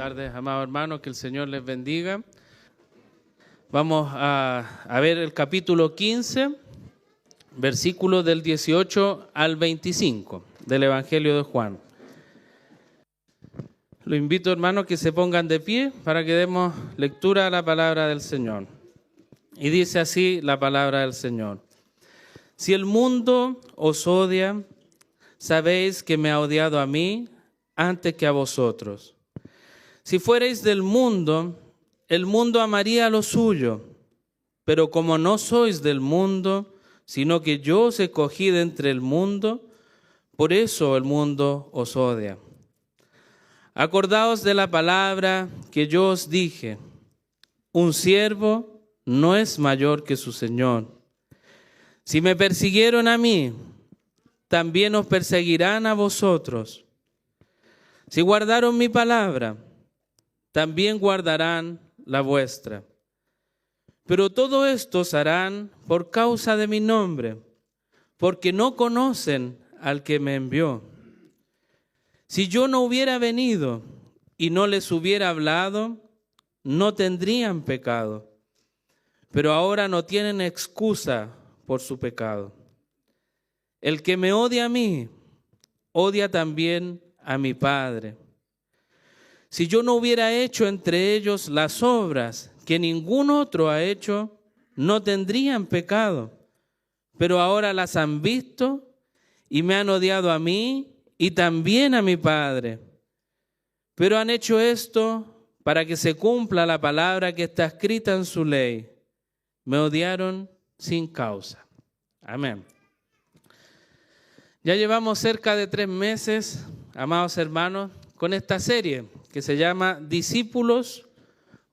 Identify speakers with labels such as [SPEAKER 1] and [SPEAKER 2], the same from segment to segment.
[SPEAKER 1] tardes, amados hermanos, que el Señor les bendiga. Vamos a ver el capítulo 15, versículos del 18 al 25 del Evangelio de Juan. Los invito, hermanos, que se pongan de pie para que demos lectura a la palabra del Señor. Y dice así la palabra del Señor. Si el mundo os odia, sabéis que me ha odiado a mí antes que a vosotros. Si fuerais del mundo, el mundo amaría lo suyo, pero como no sois del mundo, sino que yo os escogí de entre el mundo, por eso el mundo os odia. Acordaos de la palabra que yo os dije, un siervo no es mayor que su Señor. Si me persiguieron a mí, también os perseguirán a vosotros. Si guardaron mi palabra, también guardarán la vuestra. Pero todo esto os harán por causa de mi nombre, porque no conocen al que me envió. Si yo no hubiera venido y no les hubiera hablado, no tendrían pecado. Pero ahora no tienen excusa por su pecado. El que me odia a mí, odia también a mi Padre. Si yo no hubiera hecho entre ellos las obras que ningún otro ha hecho, no tendrían pecado. Pero ahora las han visto y me han odiado a mí y también a mi Padre. Pero han hecho esto para que se cumpla la palabra que está escrita en su ley. Me odiaron sin causa. Amén. Ya llevamos cerca de 3 meses, amados hermanos, con esta serie que se llama Discípulos,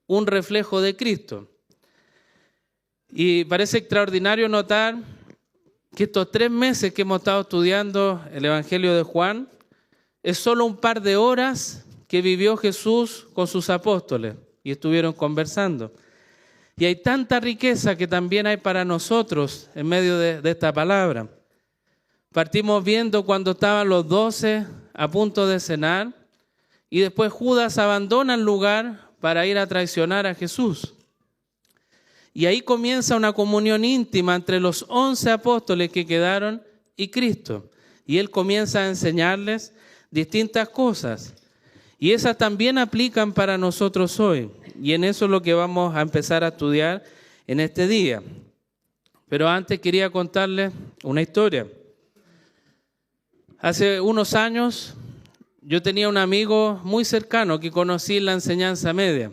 [SPEAKER 1] un reflejo de Cristo. Y parece extraordinario notar que estos 3 meses que hemos estado estudiando el Evangelio de Juan es solo un par de horas que vivió Jesús con sus apóstoles y estuvieron conversando. Y hay tanta riqueza que también hay para nosotros en medio de esta palabra. Partimos viendo cuando estaban los 12 a punto de cenar y después Judas abandona el lugar para ir a traicionar a Jesús. Y ahí comienza una comunión íntima entre los 11 apóstoles que quedaron y Cristo. Y Él comienza a enseñarles distintas cosas. Y esas también aplican para nosotros hoy. Y en eso es lo que vamos a empezar a estudiar en este día. Pero antes quería contarles una historia. Hace unos años yo tenía un amigo muy cercano que conocí en la enseñanza media.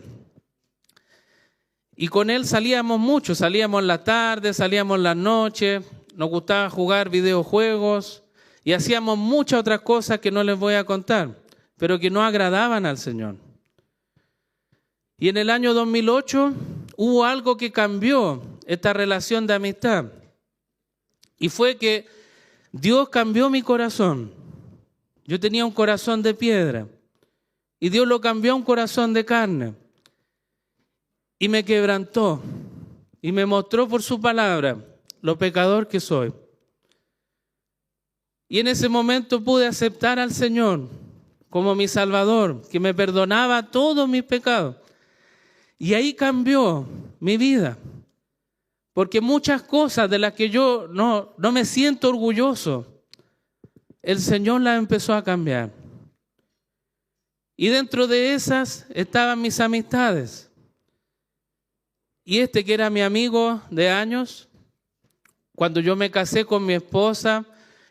[SPEAKER 1] Y con él salíamos mucho, salíamos en la tarde, salíamos en las noches, nos gustaba jugar videojuegos y hacíamos muchas otras cosas que no les voy a contar, pero que no agradaban al Señor. Y en el año 2008 hubo algo que cambió esta relación de amistad. Y fue que Dios cambió mi corazón. Yo tenía un corazón de piedra y Dios lo cambió a un corazón de carne. Y me quebrantó y me mostró por su palabra lo pecador que soy. Y en ese momento pude aceptar al Señor como mi Salvador, que me perdonaba todos mis pecados. Y ahí cambió mi vida. Porque muchas cosas de las que yo no me siento orgulloso, el Señor las empezó a cambiar. Y dentro de esas estaban mis amistades. Y este que era mi amigo de años, cuando yo me casé con mi esposa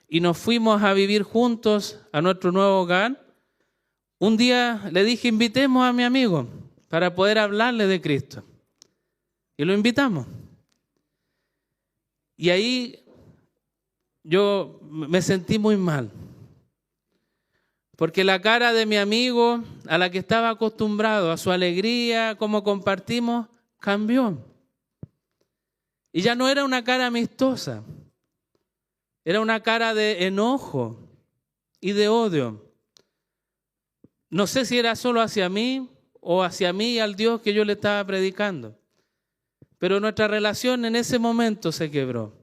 [SPEAKER 1] y nos fuimos a vivir juntos a nuestro nuevo hogar, un día le dije, invitemos a mi amigo para poder hablarle de Cristo. Y lo invitamos. Y ahí yo me sentí muy mal. Porque la cara de mi amigo, a la que estaba acostumbrado, a su alegría, como compartimos, cambió. Y ya no era una cara amistosa. Era una cara de enojo y de odio. No sé si era solo hacia mí o hacia mí y al Dios que yo le estaba predicando. Pero nuestra relación en ese momento se quebró.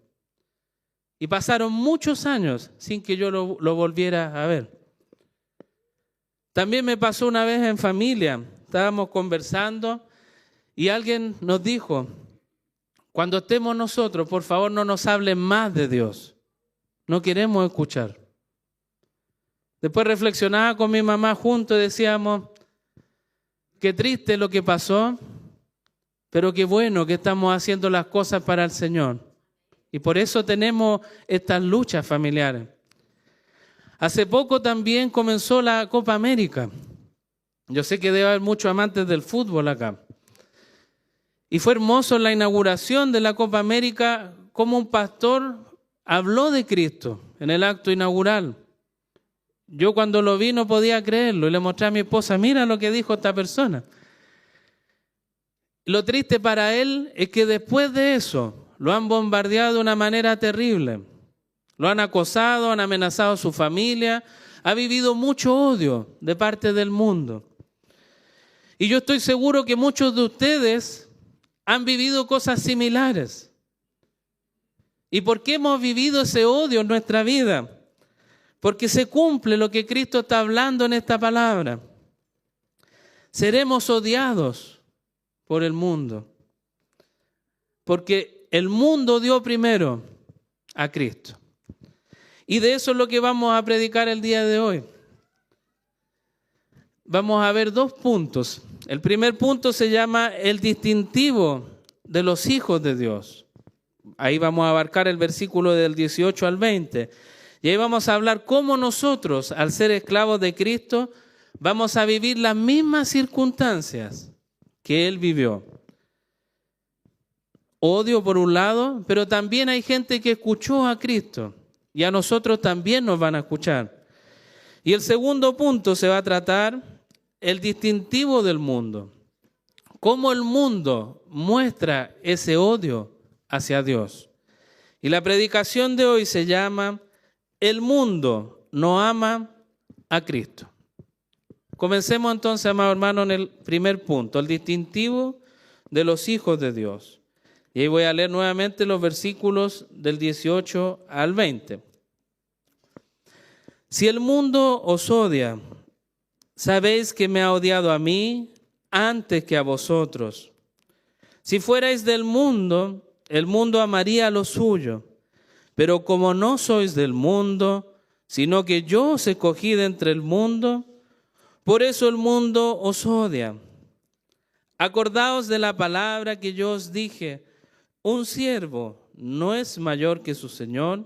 [SPEAKER 1] Y pasaron muchos años sin que yo lo volviera a ver. También me pasó una vez en familia, estábamos conversando y alguien nos dijo, cuando estemos nosotros, por favor no nos hablen más de Dios. No queremos escuchar. Después reflexionaba con mi mamá juntos y decíamos, qué triste lo que pasó, pero qué bueno que estamos haciendo las cosas para el Señor. Y por eso tenemos estas luchas familiares. Hace poco también comenzó la Copa América. Yo sé que debe haber muchos amantes del fútbol acá. Y fue hermoso en la inauguración de la Copa América como un pastor habló de Cristo en el acto inaugural. Yo cuando lo vi no podía creerlo y le mostré a mi esposa, mira lo que dijo esta persona. Lo triste para él es que después de eso lo han bombardeado de una manera terrible. Lo han acosado, han amenazado a su familia, ha vivido mucho odio de parte del mundo. Y yo estoy seguro que muchos de ustedes han vivido cosas similares. ¿Y por qué hemos vivido ese odio en nuestra vida? Porque se cumple lo que Cristo está hablando en esta palabra. Seremos odiados por el mundo. Porque el mundo dio primero a Cristo. Y de eso es lo que vamos a predicar el día de hoy. Vamos a ver 2 puntos. El primer punto se llama el distintivo de los hijos de Dios. Ahí vamos a abarcar el versículo del 18 al 20. Y ahí vamos a hablar cómo nosotros, al ser esclavos de Cristo, vamos a vivir las mismas circunstancias que Él vivió. Odio por un lado, pero también hay gente que escuchó a Cristo y a nosotros también nos van a escuchar. Y el segundo punto se va a tratar el distintivo del mundo. Cómo el mundo muestra ese odio hacia Dios. Y la predicación de hoy se llama El mundo no ama a Cristo. Comencemos entonces, amados hermanos, en el primer punto, el distintivo de los hijos de Dios. Y ahí voy a leer nuevamente los versículos del 18 al 20. Si el mundo os odia, sabéis que me ha odiado a mí antes que a vosotros. Si fuerais del mundo, el mundo amaría lo suyo. Pero como no sois del mundo, sino que yo os escogí de entre el mundo, por eso el mundo os odia. Acordaos de la palabra que yo os dije, un siervo no es mayor que su señor.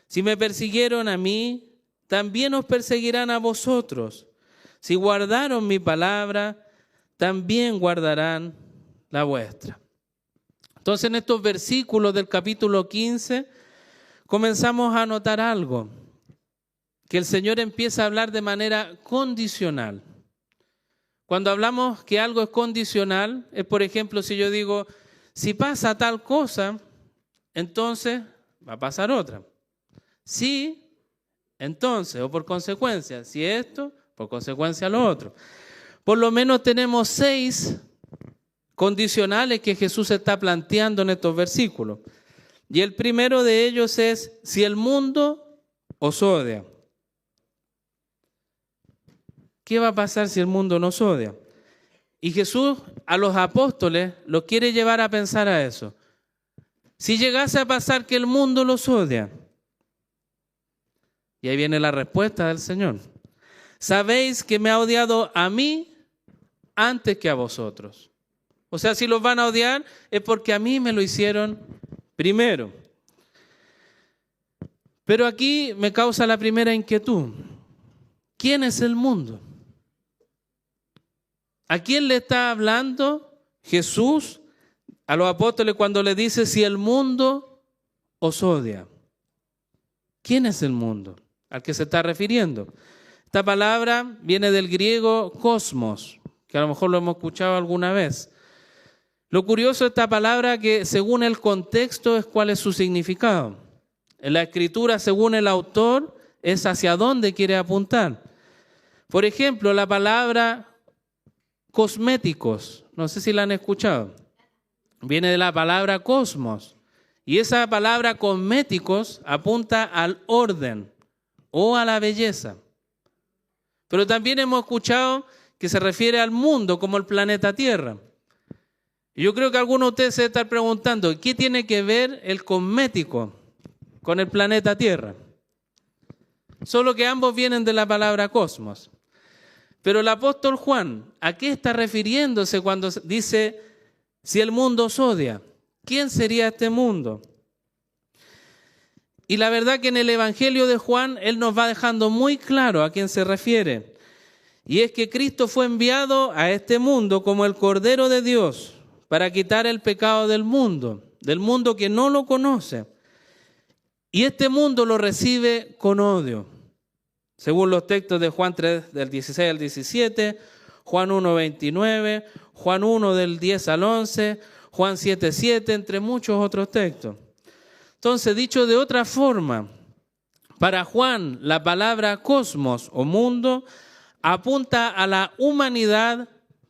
[SPEAKER 1] Si me persiguieron a mí, también os perseguirán a vosotros. Si guardaron mi palabra, también guardarán la vuestra. Entonces, en estos versículos del capítulo 15, comenzamos a notar algo, que el Señor empieza a hablar de manera condicional. Cuando hablamos que algo es condicional, es por ejemplo, si yo digo, si pasa tal cosa, entonces va a pasar otra. Si, entonces, o por consecuencia, si esto, por consecuencia lo otro. Por lo menos tenemos 6 condicionales que Jesús está planteando en estos versículos. Y el primero de ellos es, si el mundo os odia. ¿Qué va a pasar si el mundo nos odia? Y Jesús a los apóstoles los quiere llevar a pensar a eso. Si llegase a pasar que el mundo los odia. Y ahí viene la respuesta del Señor. Sabéis que me ha odiado a mí antes que a vosotros. O sea, si los van a odiar es porque a mí me lo hicieron primero. Pero aquí me causa la primera inquietud. ¿Quién es el mundo? ¿A quién le está hablando Jesús a los apóstoles cuando le dice si el mundo os odia? ¿Quién es el mundo al que se está refiriendo? Esta palabra viene del griego cosmos, que a lo mejor lo hemos escuchado alguna vez. Lo curioso de esta palabra que según el contexto es cuál es su significado. En la escritura, según el autor, es hacia dónde quiere apuntar. Por ejemplo, la palabra cosméticos, no sé si la han escuchado, viene de la palabra cosmos. Y esa palabra cosméticos apunta al orden o a la belleza. Pero también hemos escuchado que se refiere al mundo como el planeta Tierra. Y yo creo que algunos de ustedes se están preguntando, ¿qué tiene que ver el cosmético con el planeta Tierra? Solo que ambos vienen de la palabra cosmos. Pero el apóstol Juan, ¿a qué está refiriéndose cuando dice, si el mundo os odia? ¿Quién sería este mundo? Y la verdad que en el Evangelio de Juan, él nos va dejando muy claro a quién se refiere. Y es que Cristo fue enviado a este mundo como el Cordero de Dios para quitar el pecado del mundo que no lo conoce. Y este mundo lo recibe con odio. Según los textos de Juan 3, del 16 al 17, Juan 1, 29, Juan 1, del 10 al 11, Juan 7, 7, entre muchos otros textos. Entonces, dicho de otra forma, para Juan la palabra cosmos o mundo apunta a la humanidad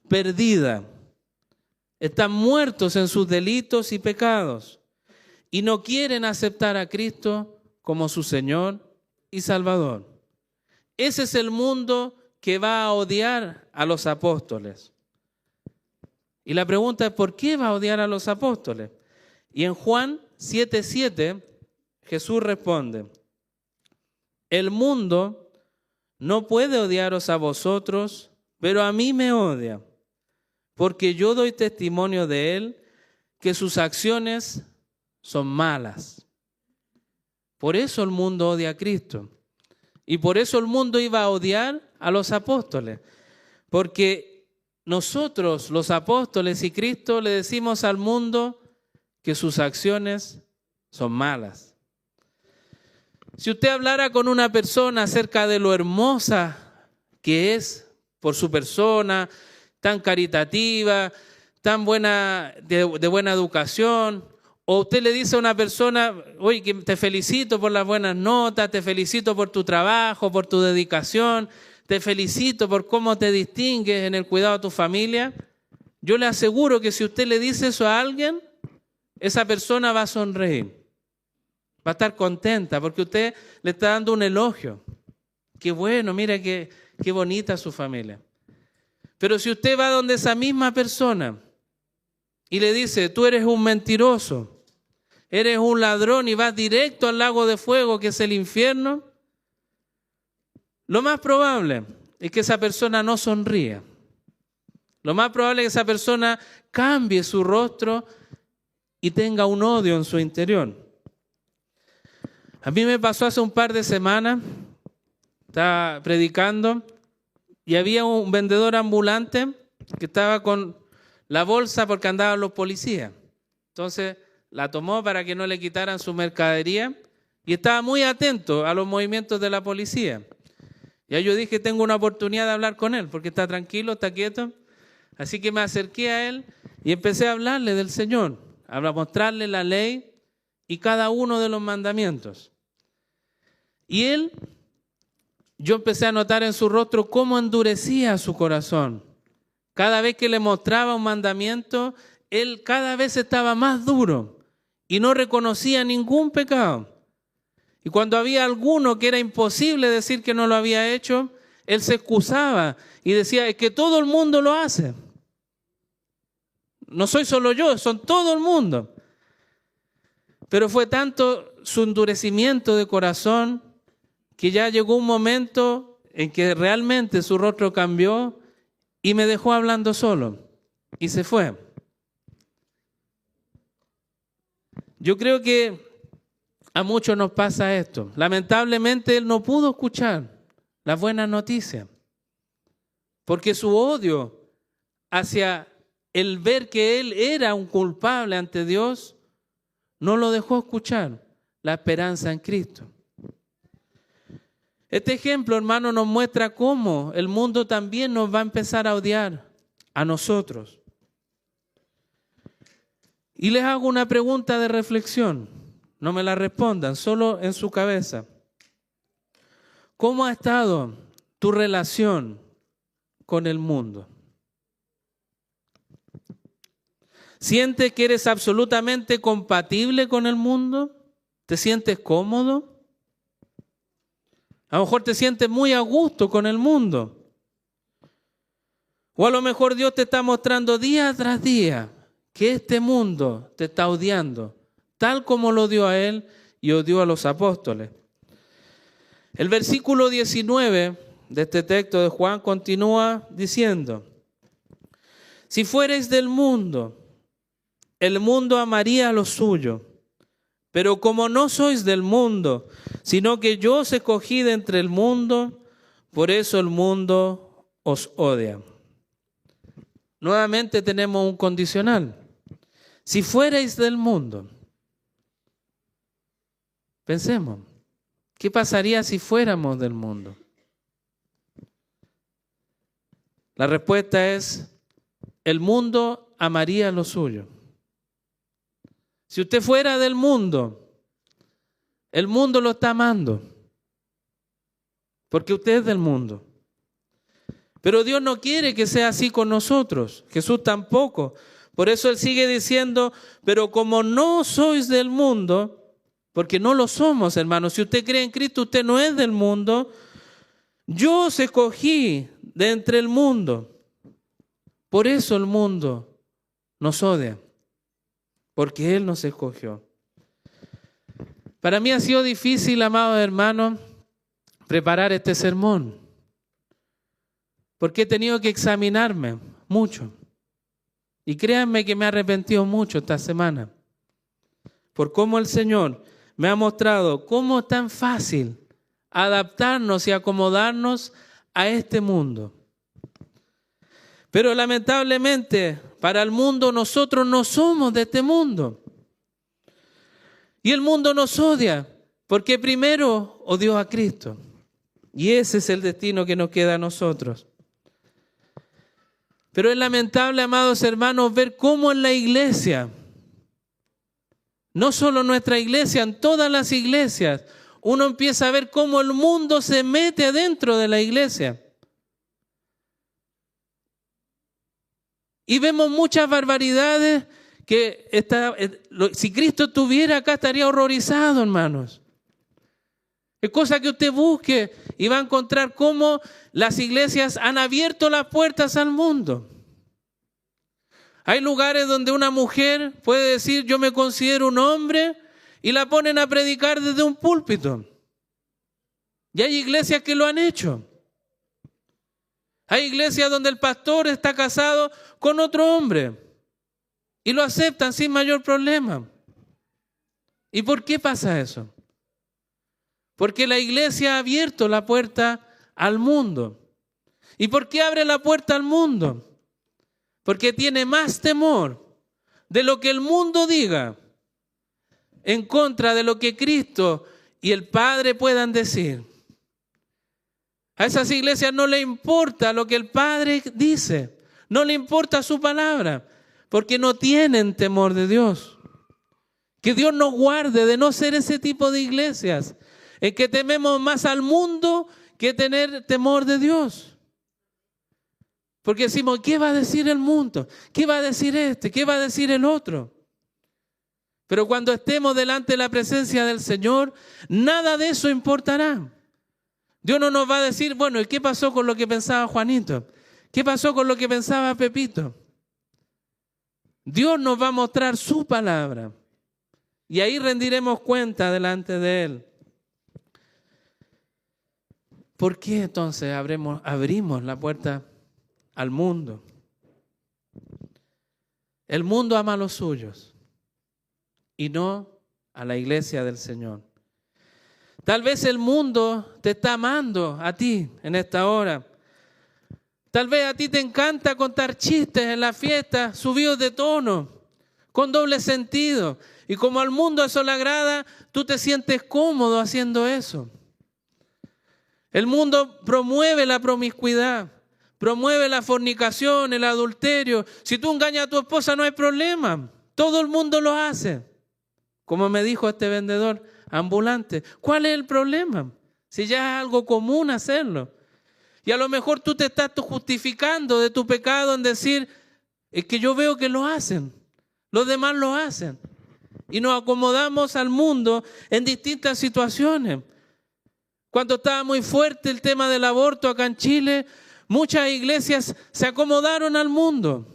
[SPEAKER 1] perdida. Están muertos en sus delitos y pecados y no quieren aceptar a Cristo como su Señor y Salvador. Ese es el mundo que va a odiar a los apóstoles. Y la pregunta es, ¿por qué va a odiar a los apóstoles? Y en Juan 7:7, Jesús responde, el mundo no puede odiaros a vosotros, pero a mí me odia, porque yo doy testimonio de él que sus acciones son malas. Por eso el mundo odia a Cristo. Y por eso el mundo iba a odiar a los apóstoles. Porque nosotros, los apóstoles y Cristo, le decimos al mundo que sus acciones son malas. Si usted hablara con una persona acerca de lo hermosa que es por su persona, tan caritativa, tan buena, de buena educación, o usted le dice a una persona, oye, que te felicito por las buenas notas, te felicito por tu trabajo, por tu dedicación, te felicito por cómo te distingues en el cuidado de tu familia, yo le aseguro que si usted le dice eso a alguien, esa persona va a sonreír, va a estar contenta porque usted le está dando un elogio. Qué bueno, mira qué bonita su familia. Pero si usted va donde esa misma persona y le dice, tú eres un mentiroso, eres un ladrón y vas directo al lago de fuego que es el infierno, lo más probable es que esa persona no sonría. Lo más probable es que esa persona cambie su rostro y tenga un odio en su interior. A mí me pasó hace un par de semanas, estaba predicando y había un vendedor ambulante que estaba con la bolsa porque andaban los policías. Entonces la tomó para que no le quitaran su mercadería y estaba muy atento a los movimientos de la policía. Ya yo dije, tengo una oportunidad de hablar con él porque está tranquilo, está quieto. Así que me acerqué a él y empecé a hablarle del Señor, a mostrarle la ley y cada uno de los mandamientos. Y yo empecé a notar en su rostro cómo endurecía su corazón. Cada vez que le mostraba un mandamiento, él cada vez estaba más duro y no reconocía ningún pecado. Y cuando había alguno que era imposible decir que no lo había hecho, él se excusaba y decía, es que todo el mundo lo hace. No soy solo yo, son todo el mundo. Pero fue tanto su endurecimiento de corazón que ya llegó un momento en que realmente su rostro cambió y me dejó hablando solo y se fue. Yo creo que a muchos nos pasa esto. Lamentablemente él no pudo escuchar las buenas noticias porque su odio hacia el ver que él era un culpable ante Dios no lo dejó escuchar la esperanza en Cristo. Este ejemplo, hermano, nos muestra cómo el mundo también nos va a empezar a odiar a nosotros. Y les hago una pregunta de reflexión. No me la respondan, solo en su cabeza. ¿Cómo ha estado tu relación con el mundo? ¿Sientes que eres absolutamente compatible con el mundo? ¿Te sientes cómodo? A lo mejor te sientes muy a gusto con el mundo. O a lo mejor Dios te está mostrando día tras día que este mundo te está odiando, tal como lo odió a Él y odió a los apóstoles. El versículo 19 de este texto de Juan continúa diciendo: si fuereis del mundo, el mundo amaría lo suyo. Pero como no sois del mundo, sino que yo os escogí de entre el mundo, por eso el mundo os odia. Nuevamente tenemos un condicional. Si fuerais del mundo. Pensemos, ¿qué pasaría si fuéramos del mundo? La respuesta es: el mundo amaría lo suyo. Si usted fuera del mundo, el mundo lo está amando, porque usted es del mundo. Pero Dios no quiere que sea así con nosotros, Jesús tampoco. Por eso Él sigue diciendo: pero como no sois del mundo, porque no lo somos, hermanos. Si usted cree en Cristo, usted no es del mundo. Yo os escogí de entre el mundo. Por eso el mundo nos odia, porque Él nos escogió. Para mí ha sido difícil, amados hermanos, preparar este sermón, porque he tenido que examinarme mucho. Y créanme que me he arrepentido mucho esta semana, por cómo el Señor me ha mostrado cómo es tan fácil adaptarnos y acomodarnos a este mundo. Pero lamentablemente, para el mundo, nosotros no somos de este mundo. Y el mundo nos odia, porque primero odió a Cristo. Y ese es el destino que nos queda a nosotros. Pero es lamentable, amados hermanos, ver cómo en la iglesia, no solo en nuestra iglesia, en todas las iglesias, uno empieza a ver cómo el mundo se mete dentro de la iglesia. Y vemos muchas barbaridades que si Cristo estuviera acá estaría horrorizado, hermanos. Es cosa que usted busque y va a encontrar cómo las iglesias han abierto las puertas al mundo. Hay lugares donde una mujer puede decir: yo me considero un hombre, y la ponen a predicar desde un púlpito. Y hay iglesias que lo han hecho. Hay iglesias donde el pastor está casado con otro hombre y lo aceptan sin mayor problema. ¿Y por qué pasa eso? Porque la iglesia ha abierto la puerta al mundo. ¿Y por qué abre la puerta al mundo? Porque tiene más temor de lo que el mundo diga en contra de lo que Cristo y el Padre puedan decir. A esas iglesias no le importa lo que el Padre dice, no le importa su palabra, porque no tienen temor de Dios. Que Dios nos guarde de no ser ese tipo de iglesias, en que tememos más al mundo que tener temor de Dios. Porque decimos: ¿qué va a decir el mundo? ¿Qué va a decir este? ¿Qué va a decir el otro? Pero cuando estemos delante de la presencia del Señor, nada de eso importará. Dios no nos va a decir: bueno, ¿y qué pasó con lo que pensaba Juanito? ¿Qué pasó con lo que pensaba Pepito? Dios nos va a mostrar su palabra y ahí rendiremos cuenta delante de Él. ¿Por qué entonces abrimos la puerta al mundo? El mundo ama a los suyos y no a la iglesia del Señor. Tal vez el mundo te está amando a ti en esta hora. Tal vez a ti te encanta contar chistes en la fiesta, subidos de tono, con doble sentido. Y como al mundo eso le agrada, tú te sientes cómodo haciendo eso. El mundo promueve la promiscuidad, promueve la fornicación, el adulterio. Si tú engañas a tu esposa no hay problema. Todo el mundo lo hace. Como me dijo este vendedor ambulante, ¿cuál es el problema? Si ya es algo común hacerlo. Y a lo mejor tú te estás justificando de tu pecado en decir: es que yo veo que lo hacen, los demás lo hacen. Y nos acomodamos al mundo en distintas situaciones. Cuando estaba muy fuerte el tema del aborto acá en Chile, Muchas iglesias se acomodaron al mundo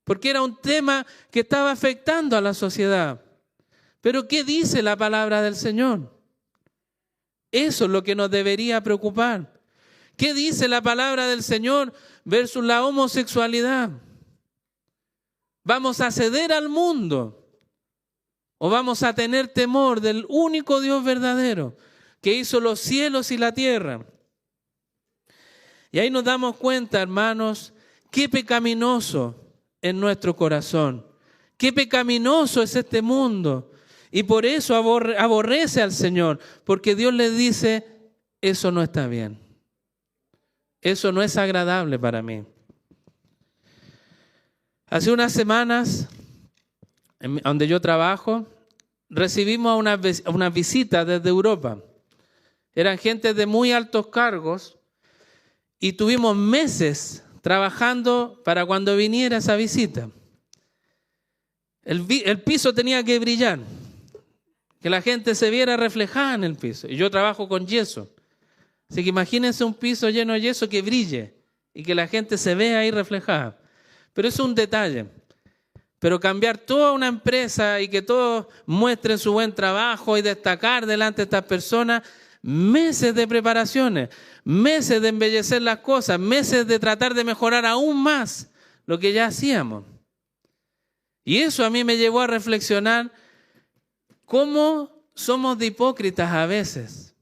[SPEAKER 1] porque era un tema que estaba afectando a la sociedad. Pero ¿qué dice la palabra del Señor? Eso es lo que nos debería preocupar. ¿Qué dice la palabra del Señor versus la homosexualidad? ¿Vamos a ceder al mundo o vamos a tener temor del único Dios verdadero que hizo los cielos y la tierra? Y ahí nos damos cuenta, hermanos, qué pecaminoso es nuestro corazón, qué pecaminoso es este mundo. Y por eso aborrece al Señor, porque Dios le dice, eso no está bien. Eso no es agradable para mí. Hace unas semanas, donde yo trabajo, recibimos unas visitas desde Europa. Eran gente de muy altos cargos y tuvimos meses trabajando para cuando viniera esa visita. El piso tenía que brillar, que la gente se viera reflejada en el piso. Y yo trabajo con yeso. Así que imagínense un piso lleno de yeso que brille y que la gente se vea ahí reflejada. Pero es un detalle. Pero cambiar toda una empresa y que todos muestren su buen trabajo y destacar delante de estas personas, meses de preparaciones, meses de embellecer las cosas, meses de tratar de mejorar aún más lo que ya hacíamos. Y eso a mí me llevó a reflexionar cómo somos de hipócritas a veces.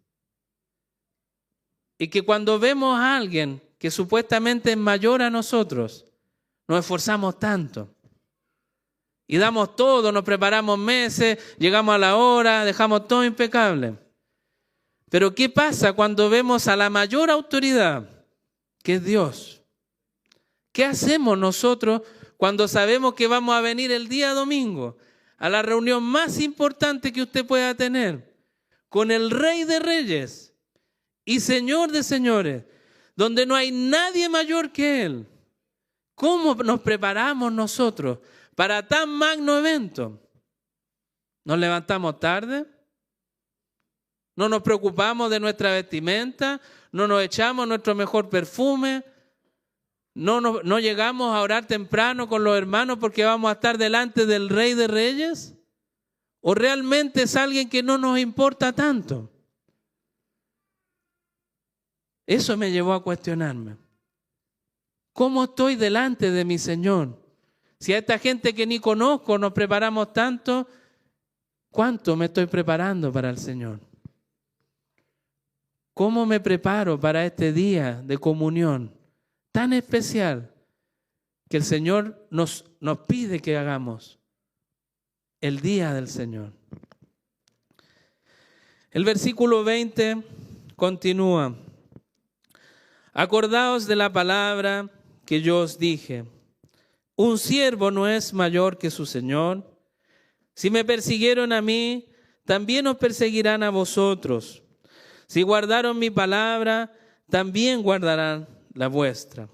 [SPEAKER 1] Y que cuando vemos a alguien que supuestamente es mayor a nosotros, nos esforzamos tanto. Y damos todo, nos preparamos meses, llegamos a la hora, dejamos todo impecable. Pero ¿qué pasa cuando vemos a la mayor autoridad, que es Dios? ¿Qué hacemos nosotros cuando sabemos que vamos a venir el día domingo a la reunión más importante que usted pueda tener con el Rey de Reyes y Señor de Señores, donde no hay nadie mayor que Él? ¿Cómo nos preparamos nosotros para tan magno evento? ¿Nos levantamos tarde? ¿No nos preocupamos de nuestra vestimenta? ¿No nos echamos nuestro mejor perfume? ¿No llegamos a orar temprano con los hermanos porque vamos a estar delante del Rey de Reyes? ¿O realmente es alguien que no nos importa tanto? Eso me llevó a cuestionarme. ¿Cómo estoy delante de mi Señor? Si a esta gente que ni conozco nos preparamos tanto, ¿cuánto me estoy preparando para el Señor? ¿Cómo me preparo para este día de comunión tan especial que el Señor nos pide que hagamos? El día del Señor. El versículo 20 continúa. Acordaos de la palabra que yo os dije. Un siervo no es mayor que su Señor. Si me persiguieron a mí, también os perseguirán a vosotros. Si guardaron mi palabra, también guardarán la vuestra.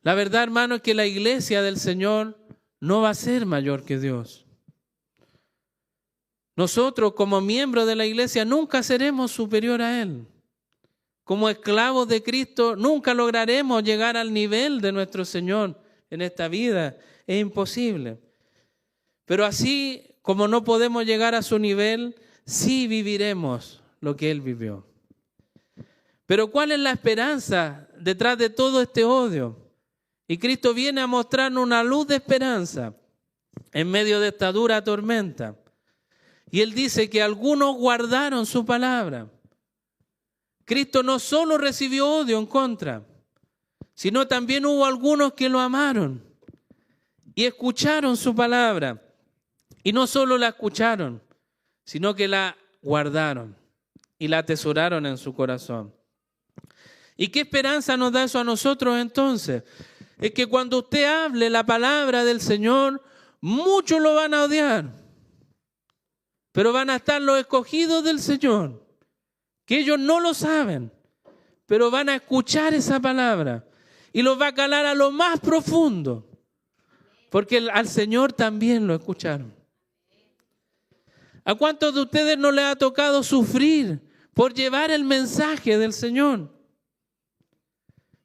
[SPEAKER 1] La verdad, hermano, es que la iglesia del Señor no va a ser mayor que Dios. Nosotros, como miembros de la iglesia, nunca seremos superior a Él. Como esclavos de Cristo, nunca lograremos llegar al nivel de nuestro Señor en esta vida. Es imposible. Pero así como no podemos llegar a su nivel, sí viviremos lo que Él vivió. Pero ¿cuál es la esperanza detrás de todo este odio? Y Cristo viene a mostrarnos una luz de esperanza en medio de esta dura tormenta. Y Él dice que algunos guardaron su palabra. Cristo no solo recibió odio en contra, sino también hubo algunos que lo amaron y escucharon su palabra. Y no solo la escucharon, sino que la guardaron y la atesoraron en su corazón. ¿Y qué esperanza nos da eso a nosotros entonces? Es que cuando usted hable la palabra del Señor, muchos lo van a odiar, pero van a estar los escogidos del Señor, que ellos no lo saben, pero van a escuchar esa palabra y los va a calar a lo más profundo, porque al Señor también lo escucharon. ¿A cuántos de ustedes no les ha tocado sufrir por llevar el mensaje del Señor?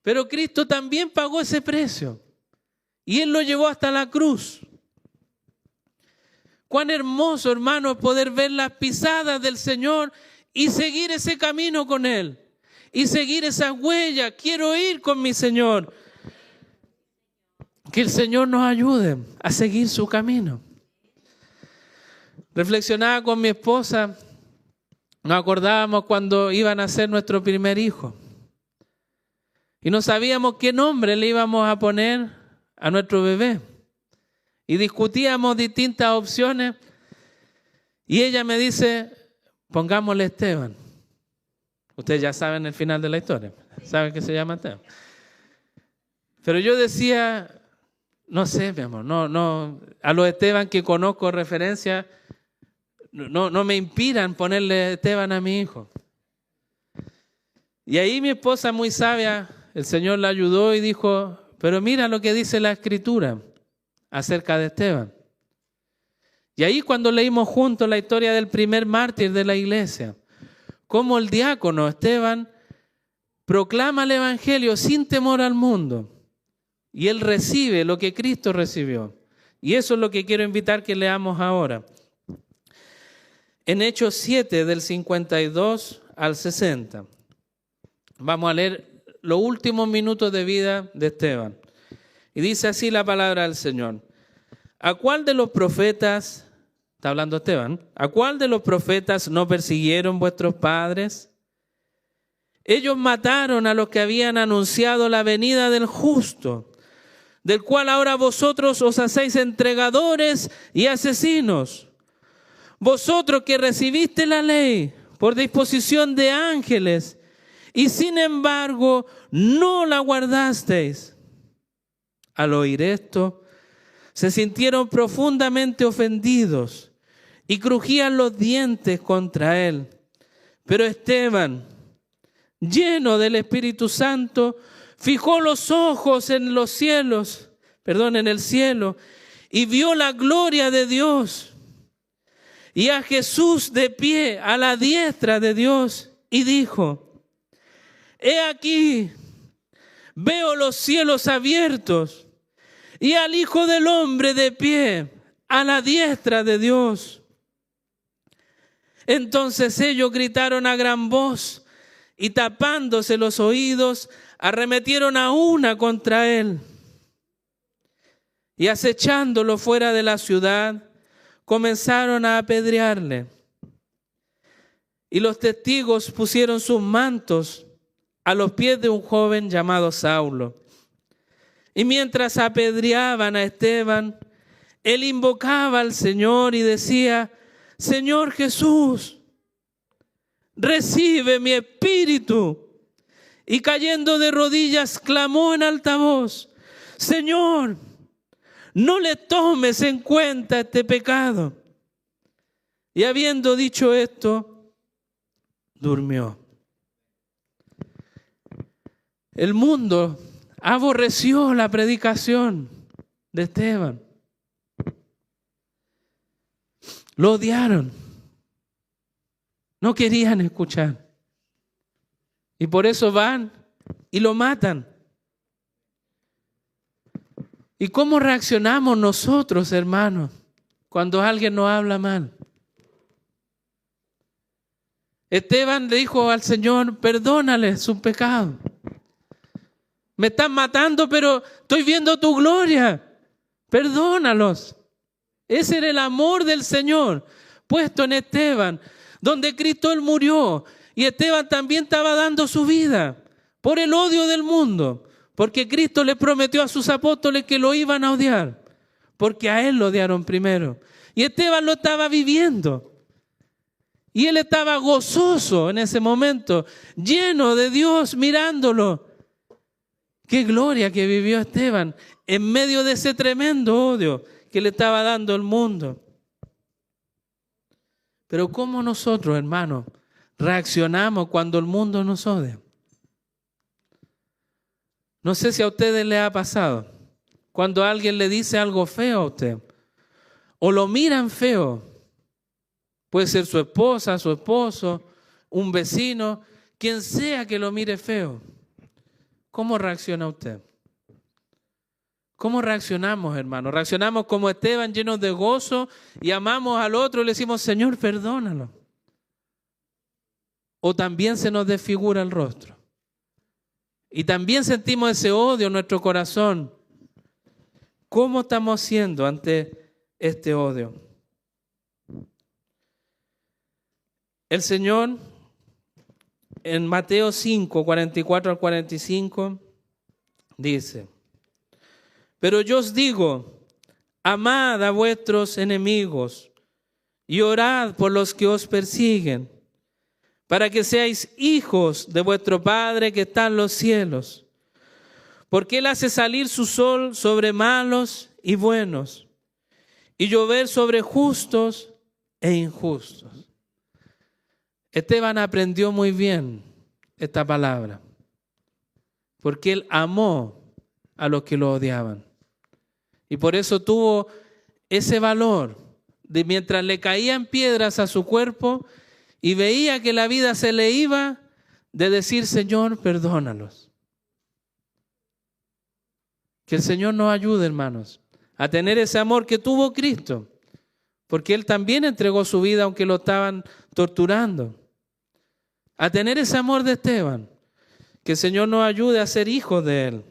[SPEAKER 1] Pero Cristo también pagó ese precio. Y Él lo llevó hasta la cruz. Cuán hermoso, hermano, poder ver las pisadas del Señor y seguir ese camino con Él. Y seguir esas huellas. Quiero ir con mi Señor. Que el Señor nos ayude a seguir su camino. Reflexionaba con mi esposa. Nos acordábamos cuando iba a nacer nuestro primer hijo. Y no sabíamos qué nombre le íbamos a poner a nuestro bebé. Y discutíamos distintas opciones. Y ella me dice, pongámosle Esteban. Ustedes ya saben el final de la historia. Saben que se llama Esteban. Pero yo decía, no sé, mi amor, no, a los Esteban que conozco referencia, no me inspiran ponerle Esteban a mi hijo. Y ahí mi esposa muy sabia, el Señor la ayudó y dijo, pero mira lo que dice la Escritura acerca de Esteban. Y ahí cuando leímos juntos la historia del primer mártir de la iglesia, cómo el diácono Esteban proclama el evangelio sin temor al mundo. Y él recibe lo que Cristo recibió. Y eso es lo que quiero invitar que leamos ahora. En Hechos 7, del 52 al 60. Vamos a leer los últimos minutos de vida de Esteban. Y dice así la palabra del Señor. ¿A cuál de los profetas, está hablando Esteban, a cuál de los profetas no persiguieron vuestros padres? Ellos mataron a los que habían anunciado la venida del justo, del cual ahora vosotros os hacéis entregadores y asesinos. Vosotros que recibiste la ley por disposición de ángeles y sin embargo no la guardasteis. Al oír esto, se sintieron profundamente ofendidos y crujían los dientes contra él. Pero Esteban, lleno del Espíritu Santo, fijó los ojos en los cielos, en el cielo, y vio la gloria de Dios y a Jesús de pie a la diestra de Dios y dijo, he aquí, veo los cielos abiertos y al Hijo del Hombre de pie a la diestra de Dios. Entonces ellos gritaron a gran voz y tapándose los oídos, arremetieron a una contra él. Y acechándolo fuera de la ciudad, comenzaron a apedrearle. Y los testigos pusieron sus mantos a los pies de un joven llamado Saulo. Y mientras apedreaban a Esteban, él invocaba al Señor y decía, Señor Jesús, recibe mi espíritu. Y cayendo de rodillas, clamó en alta voz, Señor, no le tomes en cuenta este pecado. Y habiendo dicho esto, durmió. El mundo aborreció la predicación de Esteban. Lo odiaron. No querían escuchar. Y por eso van y lo matan. ¿Y cómo reaccionamos nosotros, hermanos, cuando alguien nos habla mal? Esteban le dijo al Señor, perdónale su pecado. Me están matando, pero estoy viendo tu gloria. Perdónalos. Ese era el amor del Señor puesto en Esteban, donde Cristo él murió. Y Esteban también estaba dando su vida por el odio del mundo, porque Cristo le prometió a sus apóstoles que lo iban a odiar, porque a él lo odiaron primero. Y Esteban lo estaba viviendo. Y él estaba gozoso en ese momento, lleno de Dios mirándolo. Qué gloria que vivió Esteban en medio de ese tremendo odio que le estaba dando el mundo. Pero ¿cómo nosotros, hermanos, reaccionamos cuando el mundo nos odia? No sé si a ustedes les ha pasado. Cuando alguien le dice algo feo a usted, o lo miran feo, puede ser su esposa, su esposo, un vecino, quien sea que lo mire feo. ¿cómo reacciona usted? ¿Cómo reaccionamos, hermano? ¿Reaccionamos como Esteban, llenos de gozo, y amamos al otro y le decimos, Señor, perdónalo? ¿O también se nos desfigura el rostro? Y también sentimos ese odio en nuestro corazón. ¿Cómo estamos haciendo ante este odio? El Señor, en Mateo 5, 44 al 45, dice: pero yo os digo, amad a vuestros enemigos y orad por los que os persiguen, para que seáis hijos de vuestro Padre que está en los cielos. Porque Él hace salir su sol sobre malos y buenos, y llover sobre justos e injustos. Esteban aprendió muy bien esta palabra, porque él amó a los que lo odiaban. Y por eso tuvo ese valor de, mientras le caían piedras a su cuerpo y veía que la vida se le iba, de decir, Señor, perdónalos. Que el Señor nos ayude, hermanos, a tener ese amor que tuvo Cristo, porque Él también entregó su vida aunque lo estaban torturando. A tener ese amor de Esteban, que el Señor nos ayude a ser hijos de Él.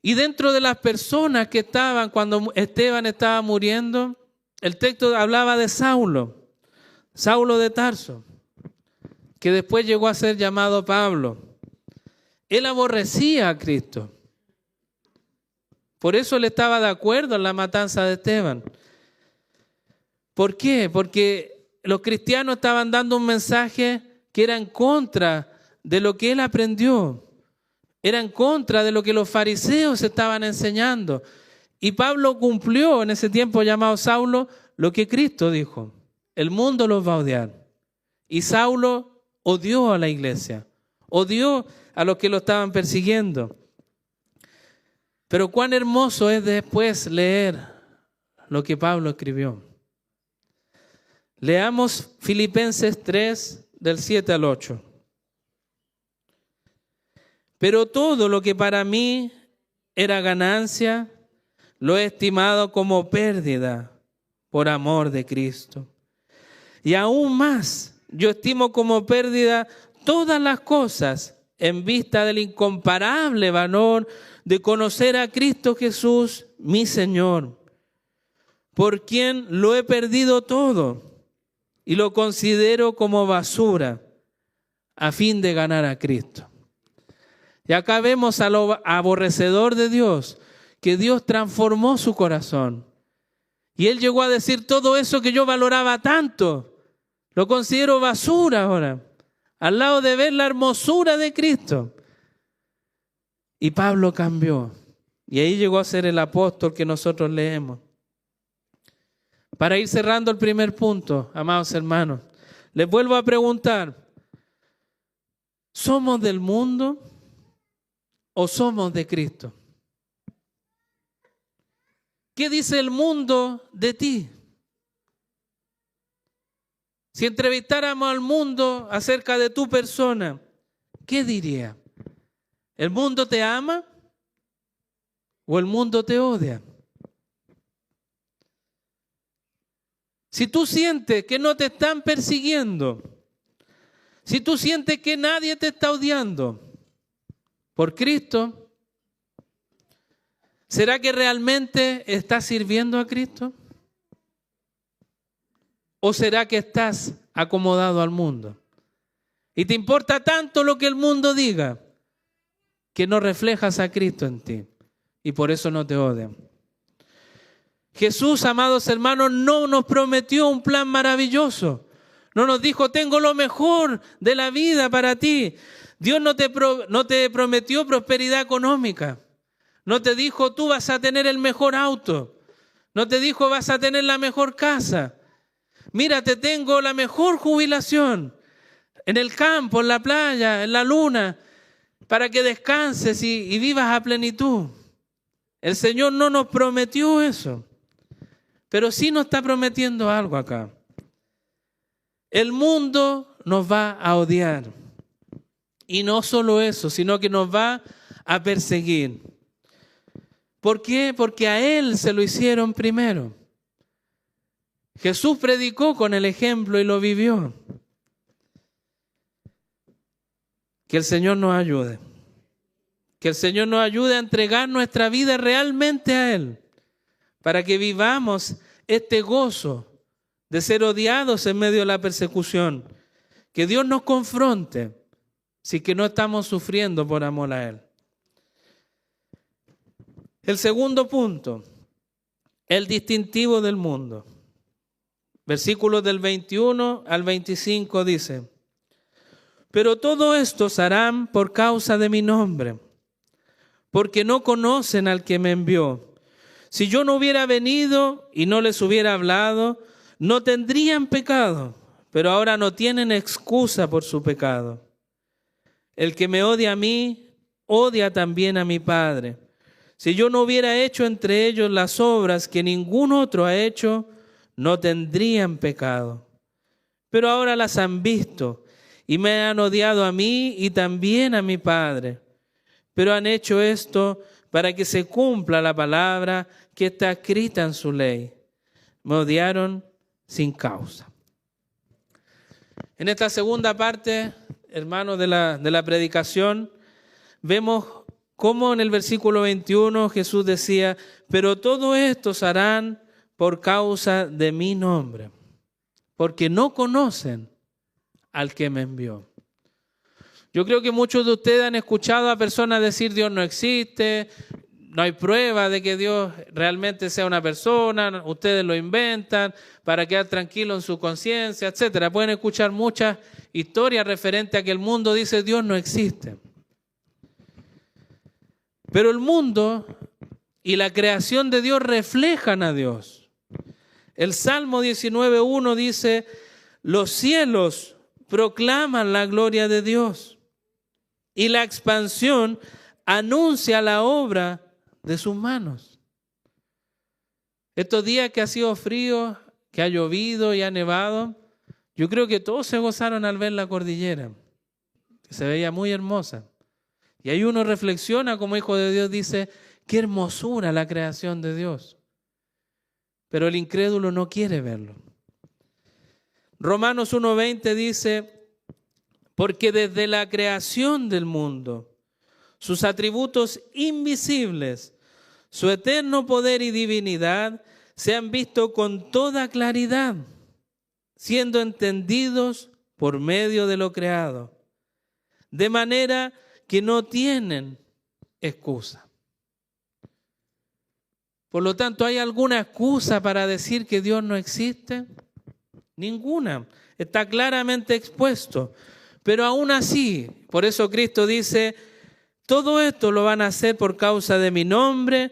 [SPEAKER 1] Y dentro de las personas que estaban cuando Esteban estaba muriendo, el texto hablaba de Saulo de Tarso, que después llegó a ser llamado Pablo. Él aborrecía a Cristo. Por eso él estaba de acuerdo en la matanza de Esteban. ¿Por qué? Porque los cristianos estaban dando un mensaje que era en contra de lo que él aprendió. Era en contra de lo que los fariseos estaban enseñando. Y Pablo cumplió en ese tiempo llamado Saulo lo que Cristo dijo. El mundo los va a odiar. Y Saulo odió a la iglesia. Odió a los que lo estaban persiguiendo. Pero cuán hermoso es después leer lo que Pablo escribió. Leamos Filipenses 3, del 7 al 8. Pero todo lo que para mí era ganancia, lo he estimado como pérdida por amor de Cristo. Y aún más, yo estimo como pérdida todas las cosas en vista del incomparable valor de conocer a Cristo Jesús, mi Señor, por quien lo he perdido todo y lo considero como basura a fin de ganar a Cristo. Y acá vemos a lo aborrecedor de Dios, que Dios transformó su corazón. Y él llegó a decir, todo eso que yo valoraba tanto, lo considero basura ahora, al lado de ver la hermosura de Cristo. Y Pablo cambió. Y ahí llegó a ser el apóstol que nosotros leemos. Para ir cerrando el primer punto, amados hermanos, les vuelvo a preguntar, ¿somos del mundo o somos de Cristo? ¿Qué dice el mundo de ti? Si entrevistáramos al mundo acerca de tu persona, ¿qué diría? ¿El mundo te ama o el mundo te odia? Si tú sientes que no te están persiguiendo, si tú sientes que nadie te está odiando por Cristo, ¿será que realmente estás sirviendo a Cristo? ¿O será que estás acomodado al mundo? Y te importa tanto lo que el mundo diga, que no reflejas a Cristo en ti y por eso no te odian. Jesús, amados hermanos, no nos prometió un plan maravilloso. No nos dijo, tengo lo mejor de la vida para ti. Dios no te prometió prosperidad económica. No te dijo, tú vas a tener el mejor auto. No te dijo, vas a tener la mejor casa. Mira, te tengo la mejor jubilación. En el campo, en la playa, en la luna, para que descanses y vivas a plenitud. El Señor no nos prometió eso. Pero sí nos está prometiendo algo acá. El mundo nos va a odiar. Y no solo eso, sino que nos va a perseguir. ¿Por qué? Porque a Él se lo hicieron primero. Jesús predicó con el ejemplo y lo vivió. Que el Señor nos ayude. Que el Señor nos ayude a entregar nuestra vida realmente a Él, para que vivamos este gozo de ser odiados en medio de la persecución. Que Dios nos confronte si que no estamos sufriendo por amor a Él. El segundo punto, el distintivo del mundo. Versículos del 21 al 25 dice: pero todo esto se harán por causa de mi nombre, porque no conocen al que me envió. Si yo no hubiera venido y no les hubiera hablado, no tendrían pecado, pero ahora no tienen excusa por su pecado. El que me odia a mí, odia también a mi Padre. Si yo no hubiera hecho entre ellos las obras que ningún otro ha hecho, no tendrían pecado. Pero ahora las han visto y me han odiado a mí y también a mi Padre. Pero han hecho esto para que se cumpla la palabra que está escrita en su ley. Me odiaron sin causa. En esta segunda parte, hermanos, de la predicación, vemos cómo en el versículo 21 Jesús decía: pero todo esto se harán por causa de mi nombre, porque no conocen al que me envió. Yo creo que muchos de ustedes han escuchado a personas decir: Dios no existe, no hay prueba de que Dios realmente sea una persona, ustedes lo inventan para quedar tranquilos en su conciencia, etcétera. Pueden escuchar muchas historias referentes a que el mundo dice: Dios no existe. Pero el mundo y la creación de Dios reflejan a Dios. El Salmo 19:1 dice: los cielos proclaman la gloria de Dios y la expansión anuncia la obra de sus manos. Estos días que ha sido frío, que ha llovido y ha nevado, yo creo que todos se gozaron al ver la cordillera, que se veía muy hermosa. Y ahí uno reflexiona como hijo de Dios, dice: qué hermosura la creación de Dios. Pero el incrédulo no quiere verlo. Romanos 1:20 dice: porque desde la creación del mundo, sus atributos invisibles, su eterno poder y divinidad, se han visto con toda claridad, siendo entendidos por medio de lo creado, de manera que no tienen excusa. Por lo tanto, ¿hay alguna excusa para decir que Dios no existe? Ninguna. Está claramente expuesto. Pero aún así, por eso Cristo dice: todo esto lo van a hacer por causa de mi nombre,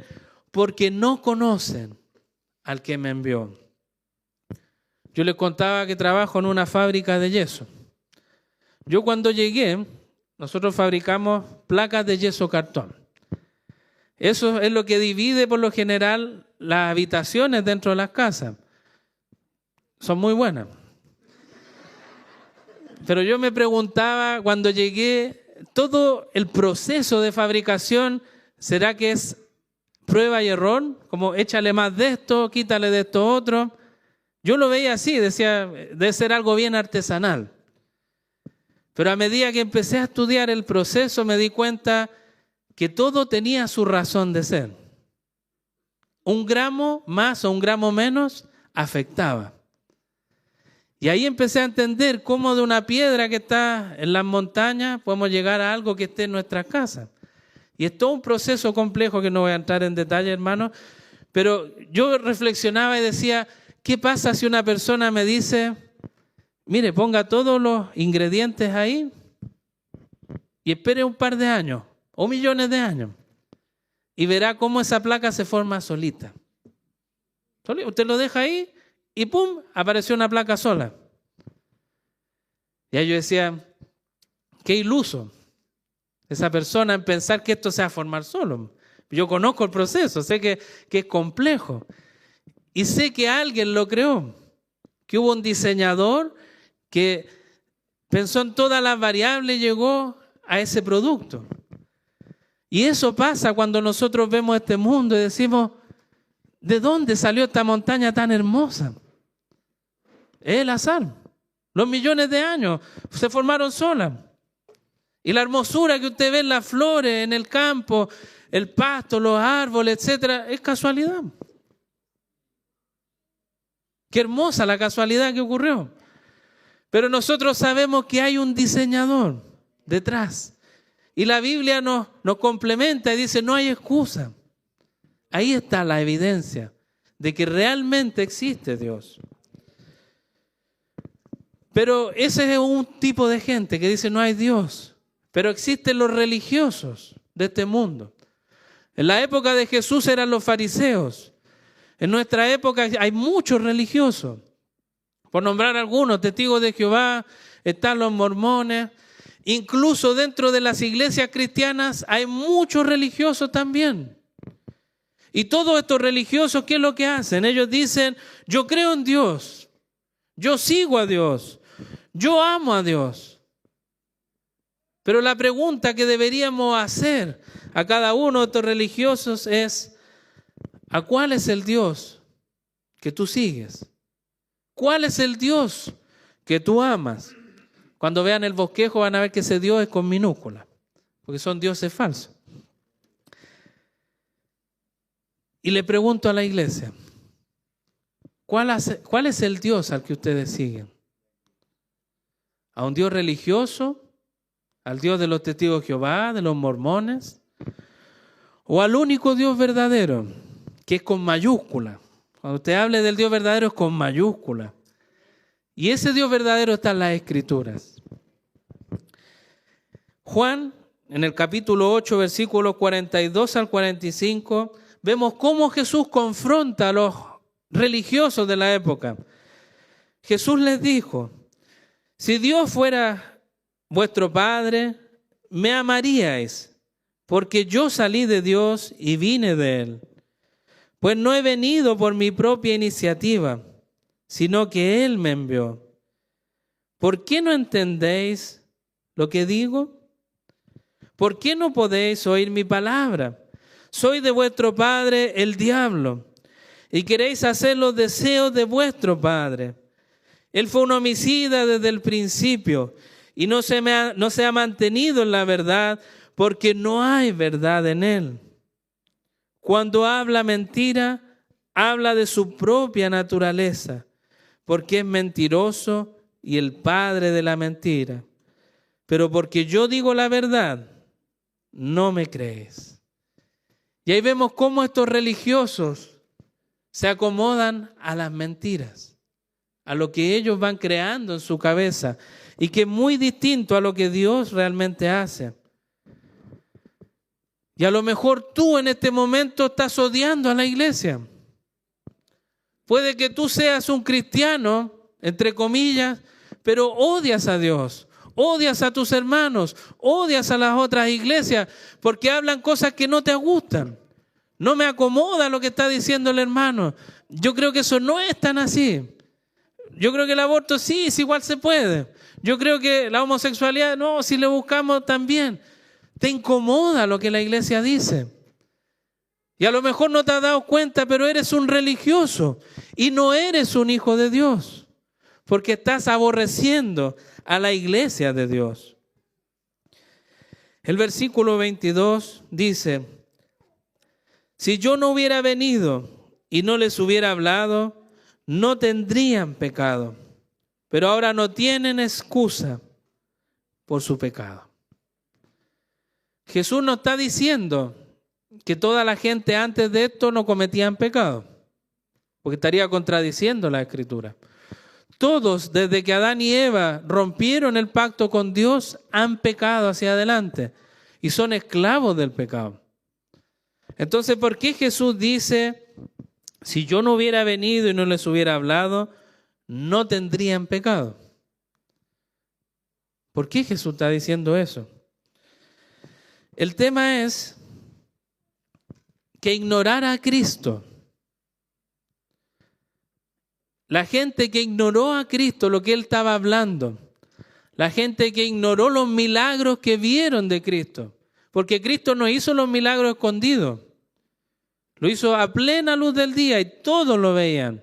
[SPEAKER 1] porque no conocen al que me envió. Yo les contaba que trabajo en una fábrica de yeso. Yo cuando llegué, nosotros fabricamos placas de yeso cartón. Eso es lo que divide por lo general las habitaciones dentro de las casas. Son muy buenas. Pero yo me preguntaba cuando llegué, todo el proceso de fabricación, ¿será que es prueba y error? Como échale más de esto, quítale de esto otro. Yo lo veía así, decía, debe ser algo bien artesanal. Pero a medida que empecé a estudiar el proceso, me di cuenta que todo tenía su razón de ser. Un gramo más o un gramo menos afectaba. Y ahí empecé a entender cómo de una piedra que está en las montañas podemos llegar a algo que esté en nuestras casas. Y es todo un proceso complejo que no voy a entrar en detalle, hermano. Pero yo reflexionaba y decía: ¿qué pasa si una persona me dice: mire, ponga todos los ingredientes ahí y espere un par de años o millones de años y verá cómo esa placa se forma solita? Usted lo deja ahí y ¡pum!, apareció una placa sola. Y ahí yo decía: qué iluso esa persona en pensar que esto se va a formar solo. Yo conozco el proceso, sé que es complejo. Y sé que alguien lo creó, que hubo un diseñador que pensó en todas las variables y llegó a ese producto. Y eso pasa cuando nosotros vemos este mundo y decimos, ¿de dónde salió esta montaña tan hermosa? Es el azar. Los millones de años se formaron solas. Y la hermosura que usted ve en las flores, en el campo, el pasto, los árboles, etcétera, es casualidad. Qué hermosa la casualidad que ocurrió. Pero nosotros sabemos que hay un diseñador detrás. Y la Biblia nos complementa y dice, no hay excusa. Ahí está la evidencia de que realmente existe Dios. Pero ese es un tipo de gente que dice, no hay Dios. Pero existen los religiosos de este mundo. En la época de Jesús eran los fariseos. En nuestra época hay muchos religiosos. Por nombrar algunos, testigos de Jehová, están los mormones. Incluso dentro de las iglesias cristianas hay muchos religiosos también. Y todos estos religiosos, ¿qué es lo que hacen? Ellos dicen, yo creo en Dios, yo sigo a Dios, yo amo a Dios. Pero la pregunta que deberíamos hacer a cada uno de estos religiosos es, ¿a cuál es el Dios que tú sigues? ¿Cuál es el Dios que tú amas? Cuando vean el bosquejo van a ver que ese Dios es con minúscula, porque son dioses falsos. Y le pregunto a la iglesia, ¿cuál es el Dios al que ustedes siguen? ¿A un Dios religioso? ¿Al Dios de los testigos de Jehová, de los mormones? ¿O al único Dios verdadero, que es con mayúscula? Cuando usted hable del Dios verdadero es con mayúscula. Y ese Dios verdadero está en las Escrituras. Juan, en el capítulo 8, versículos 42 al 45, vemos cómo Jesús confronta a los religiosos de la época. Jesús les dijo, si Dios fuera vuestro Padre, me amaríais, porque yo salí de Dios y vine de Él. Pues no he venido por mi propia iniciativa, sino que Él me envió. ¿Por qué no entendéis lo que digo? ¿Por qué no podéis oír mi palabra? Soy de vuestro padre el diablo, y queréis hacer los deseos de vuestro padre. Él fue un homicida desde el principio, y no se ha mantenido en la verdad, porque no hay verdad en él. Cuando habla mentira, habla de su propia naturaleza, porque es mentiroso y el padre de la mentira. Pero porque yo digo la verdad, no me crees. Y ahí vemos cómo estos religiosos se acomodan a las mentiras, a lo que ellos van creando en su cabeza y que es muy distinto a lo que Dios realmente hace. Y a lo mejor tú en este momento estás odiando a la iglesia. Puede que tú seas un cristiano, entre comillas, pero odias a Dios, odias a tus hermanos, odias a las otras iglesias porque hablan cosas que no te gustan. No me acomoda lo que está diciendo el hermano. Yo creo que eso no es tan así. Yo creo que el aborto sí igual se puede. Yo creo que la homosexualidad, no, si le buscamos también. Te incomoda lo que la iglesia dice. Y a lo mejor no te has dado cuenta, pero eres un religioso y no eres un hijo de Dios, porque estás aborreciendo a la iglesia de Dios. El versículo 22 dice, si yo no hubiera venido y no les hubiera hablado, no tendrían pecado, pero ahora no tienen excusa por su pecado. Jesús no está diciendo que toda la gente antes de esto no cometían pecado, porque estaría contradiciendo la Escritura. Todos, desde que Adán y Eva rompieron el pacto con Dios, han pecado hacia adelante y son esclavos del pecado. Entonces, ¿por qué Jesús dice, si yo no hubiera venido y no les hubiera hablado, no tendrían pecado? ¿Por qué Jesús está diciendo eso? El tema es que ignorar a Cristo, la gente que ignoró a Cristo, lo que Él estaba hablando, la gente que ignoró los milagros que vieron de Cristo. Porque Cristo no hizo los milagros escondidos. Lo hizo a plena luz del día y todos lo veían.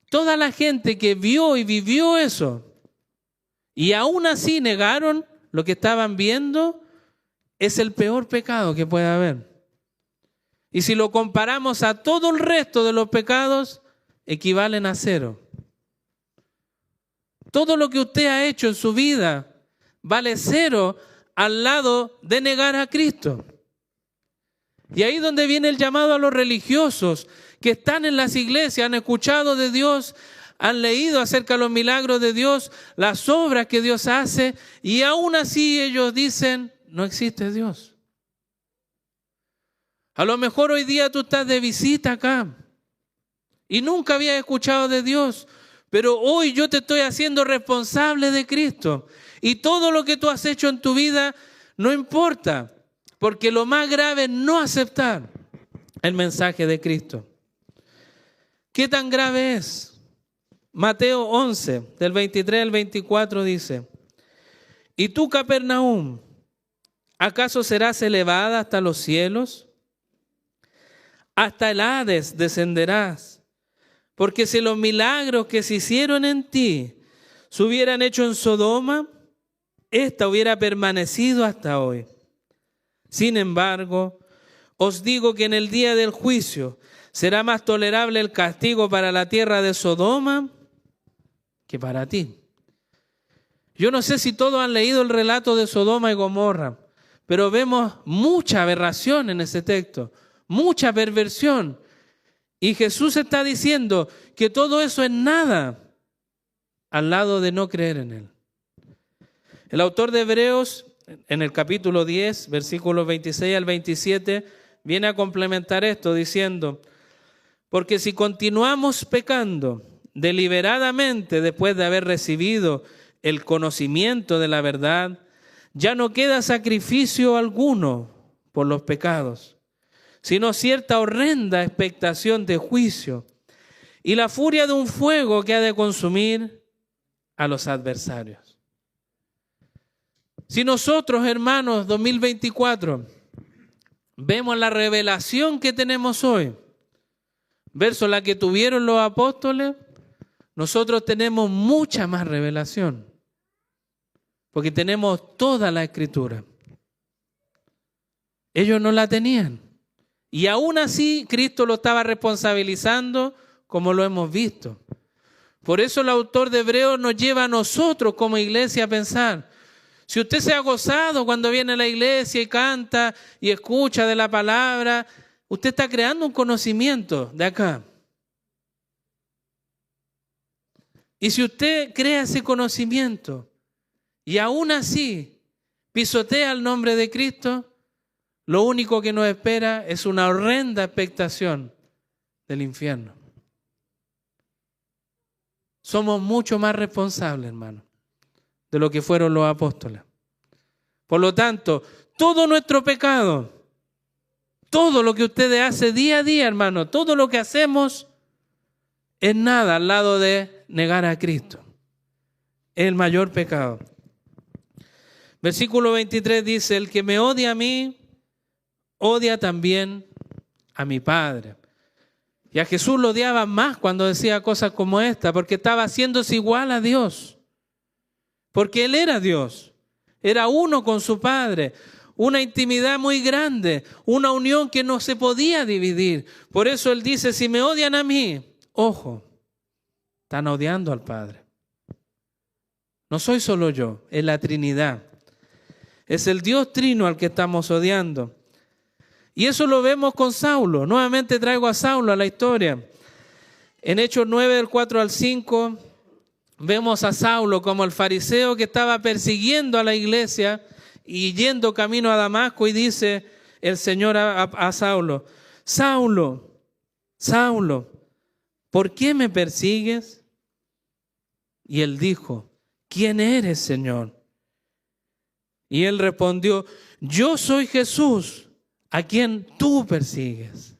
[SPEAKER 1] Toda la gente que vio y vivió eso y aún así negaron lo que estaban viendo, es el peor pecado que puede haber. Y si lo comparamos a todo el resto de los pecados, equivalen a 0. Todo lo que usted ha hecho en su vida vale 0 al lado de negar a Cristo. Y ahí es donde viene el llamado a los religiosos que están en las iglesias, han escuchado de Dios, han leído acerca de los milagros de Dios, las obras que Dios hace, y aún así ellos dicen, no existe Dios. A lo mejor hoy día tú estás de visita acá y nunca habías escuchado de Dios, pero hoy yo te estoy haciendo responsable de Cristo. Y todo lo que tú has hecho en tu vida no importa, porque lo más grave es no aceptar el mensaje de Cristo. ¿Qué tan grave es? Mateo 11, del 23 al 24 dice, ¿y tú, Capernaum, acaso serás elevada hasta los cielos? Hasta el Hades descenderás, porque si los milagros que se hicieron en ti se hubieran hecho en Sodoma, ésta hubiera permanecido hasta hoy. Sin embargo, os digo que en el día del juicio será más tolerable el castigo para la tierra de Sodoma que para ti. Yo no sé si todos han leído el relato de Sodoma y Gomorra, pero vemos mucha aberración en ese texto, mucha perversión. Y Jesús está diciendo que todo eso es nada al lado de no creer en Él. El autor de Hebreos, en el capítulo 10, versículos 26 al 27, viene a complementar esto diciendo, porque si continuamos pecando deliberadamente después de haber recibido el conocimiento de la verdad, ya no queda sacrificio alguno por los pecados, sino cierta horrenda expectación de juicio y la furia de un fuego que ha de consumir a los adversarios. Si nosotros, hermanos, 2024, vemos la revelación que tenemos hoy, versus la que tuvieron los apóstoles, nosotros tenemos mucha más revelación, porque tenemos toda la Escritura. Ellos no la tenían. Y aún así, Cristo lo estaba responsabilizando, como lo hemos visto. Por eso el autor de Hebreos nos lleva a nosotros como iglesia a pensar, si usted se ha gozado cuando viene a la iglesia y canta y escucha de la palabra, usted está creando un conocimiento de acá. Y si usted crea ese conocimiento y aún así pisotea el nombre de Cristo, lo único que nos espera es una horrenda expectación del infierno. Somos mucho más responsables, hermano, de lo que fueron los apóstoles. Por lo tanto, todo nuestro pecado, todo lo que ustedes hacen día a día, hermano, todo lo que hacemos es nada al lado de negar a Cristo. Es el mayor pecado. Versículo 23 dice, el que me odia a mí, odia también a mi Padre. Y a Jesús lo odiaba más cuando decía cosas como esta, porque estaba haciéndose igual a Dios. Porque Él era Dios, era uno con su Padre, una intimidad muy grande, una unión que no se podía dividir. Por eso Él dice, si me odian a mí, ojo, están odiando al Padre. No soy solo yo, es la Trinidad. Es el Dios Trino al que estamos odiando. Y eso lo vemos con Saulo. Nuevamente traigo a Saulo a la historia. En Hechos 9, del 4 al 5, vemos a Saulo como el fariseo que estaba persiguiendo a la iglesia y yendo camino a Damasco, y dice el Señor a Saulo, Saulo, Saulo, ¿por qué me persigues? Y él dijo, ¿quién eres, Señor? Y él respondió, yo soy Jesús, a quien tú persigues.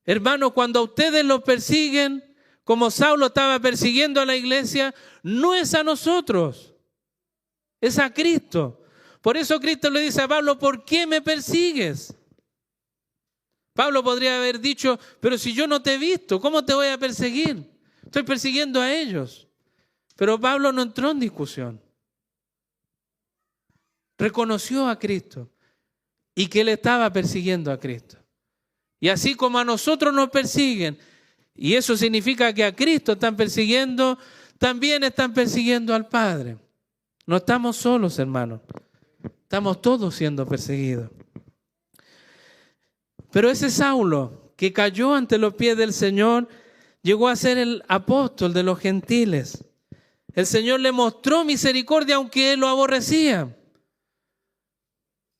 [SPEAKER 1] Hermano, cuando a ustedes los persiguen, como Saulo estaba persiguiendo a la iglesia, no es a nosotros, es a Cristo. Por eso Cristo le dice a Pablo, ¿por qué me persigues? Pablo podría haber dicho, pero si yo no te he visto, ¿cómo te voy a perseguir? Estoy persiguiendo a ellos. Pero Pablo no entró en discusión. Reconoció a Cristo y que él estaba persiguiendo a Cristo. Y así como a nosotros nos persiguen, y eso significa que a Cristo están persiguiendo, también están persiguiendo al Padre. No estamos solos, hermanos. Estamos todos siendo perseguidos. Pero ese Saulo que cayó ante los pies del Señor llegó a ser el apóstol de los gentiles. El Señor le mostró misericordia aunque él lo aborrecía.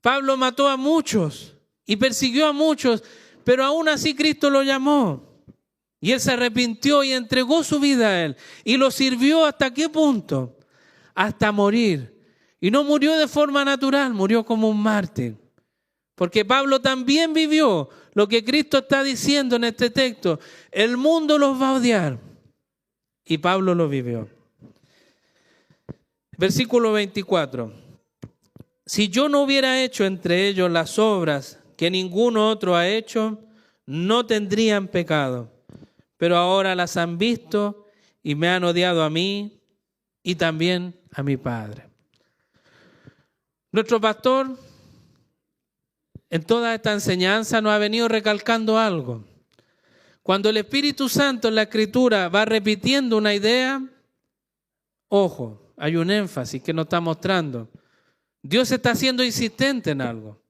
[SPEAKER 1] Pablo mató a muchos y persiguió a muchos, pero aún así Cristo lo llamó. Y él se arrepintió y entregó su vida a él. Y lo sirvió ¿hasta qué punto? Hasta morir. Y no murió de forma natural, murió como un mártir. Porque Pablo también vivió lo que Cristo está diciendo en este texto. El mundo los va a odiar. Y Pablo lo vivió. Versículo 24. Si yo no hubiera hecho entre ellos las obras que ninguno otro ha hecho, no tendrían pecado. Pero ahora las han visto y me han odiado a mí y también a mi Padre. Nuestro pastor en toda esta enseñanza nos ha venido recalcando algo. Cuando el Espíritu Santo en la Escritura va repitiendo una idea, ojo, hay un énfasis que nos está mostrando. Dios está siendo insistente en algo.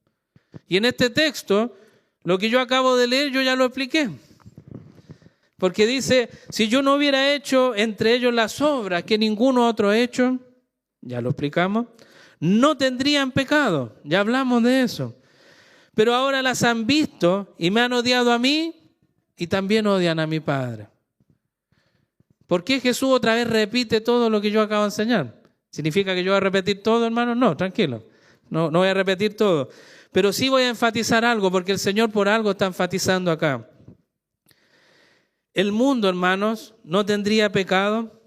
[SPEAKER 1] Y en este texto, lo que yo acabo de leer, yo ya lo expliqué. Porque dice, si yo no hubiera hecho entre ellos las obras que ninguno otro ha hecho, ya lo explicamos, no tendrían pecado. Ya hablamos de eso. Pero ahora las han visto y me han odiado a mí y también odian a mi Padre. ¿Por qué Jesús otra vez repite todo lo que yo acabo de enseñar? ¿Significa que yo voy a repetir todo, hermano? No, tranquilo. No voy a repetir todo. Pero sí voy a enfatizar algo, porque el Señor por algo está enfatizando acá. El mundo, hermanos, no tendría pecado.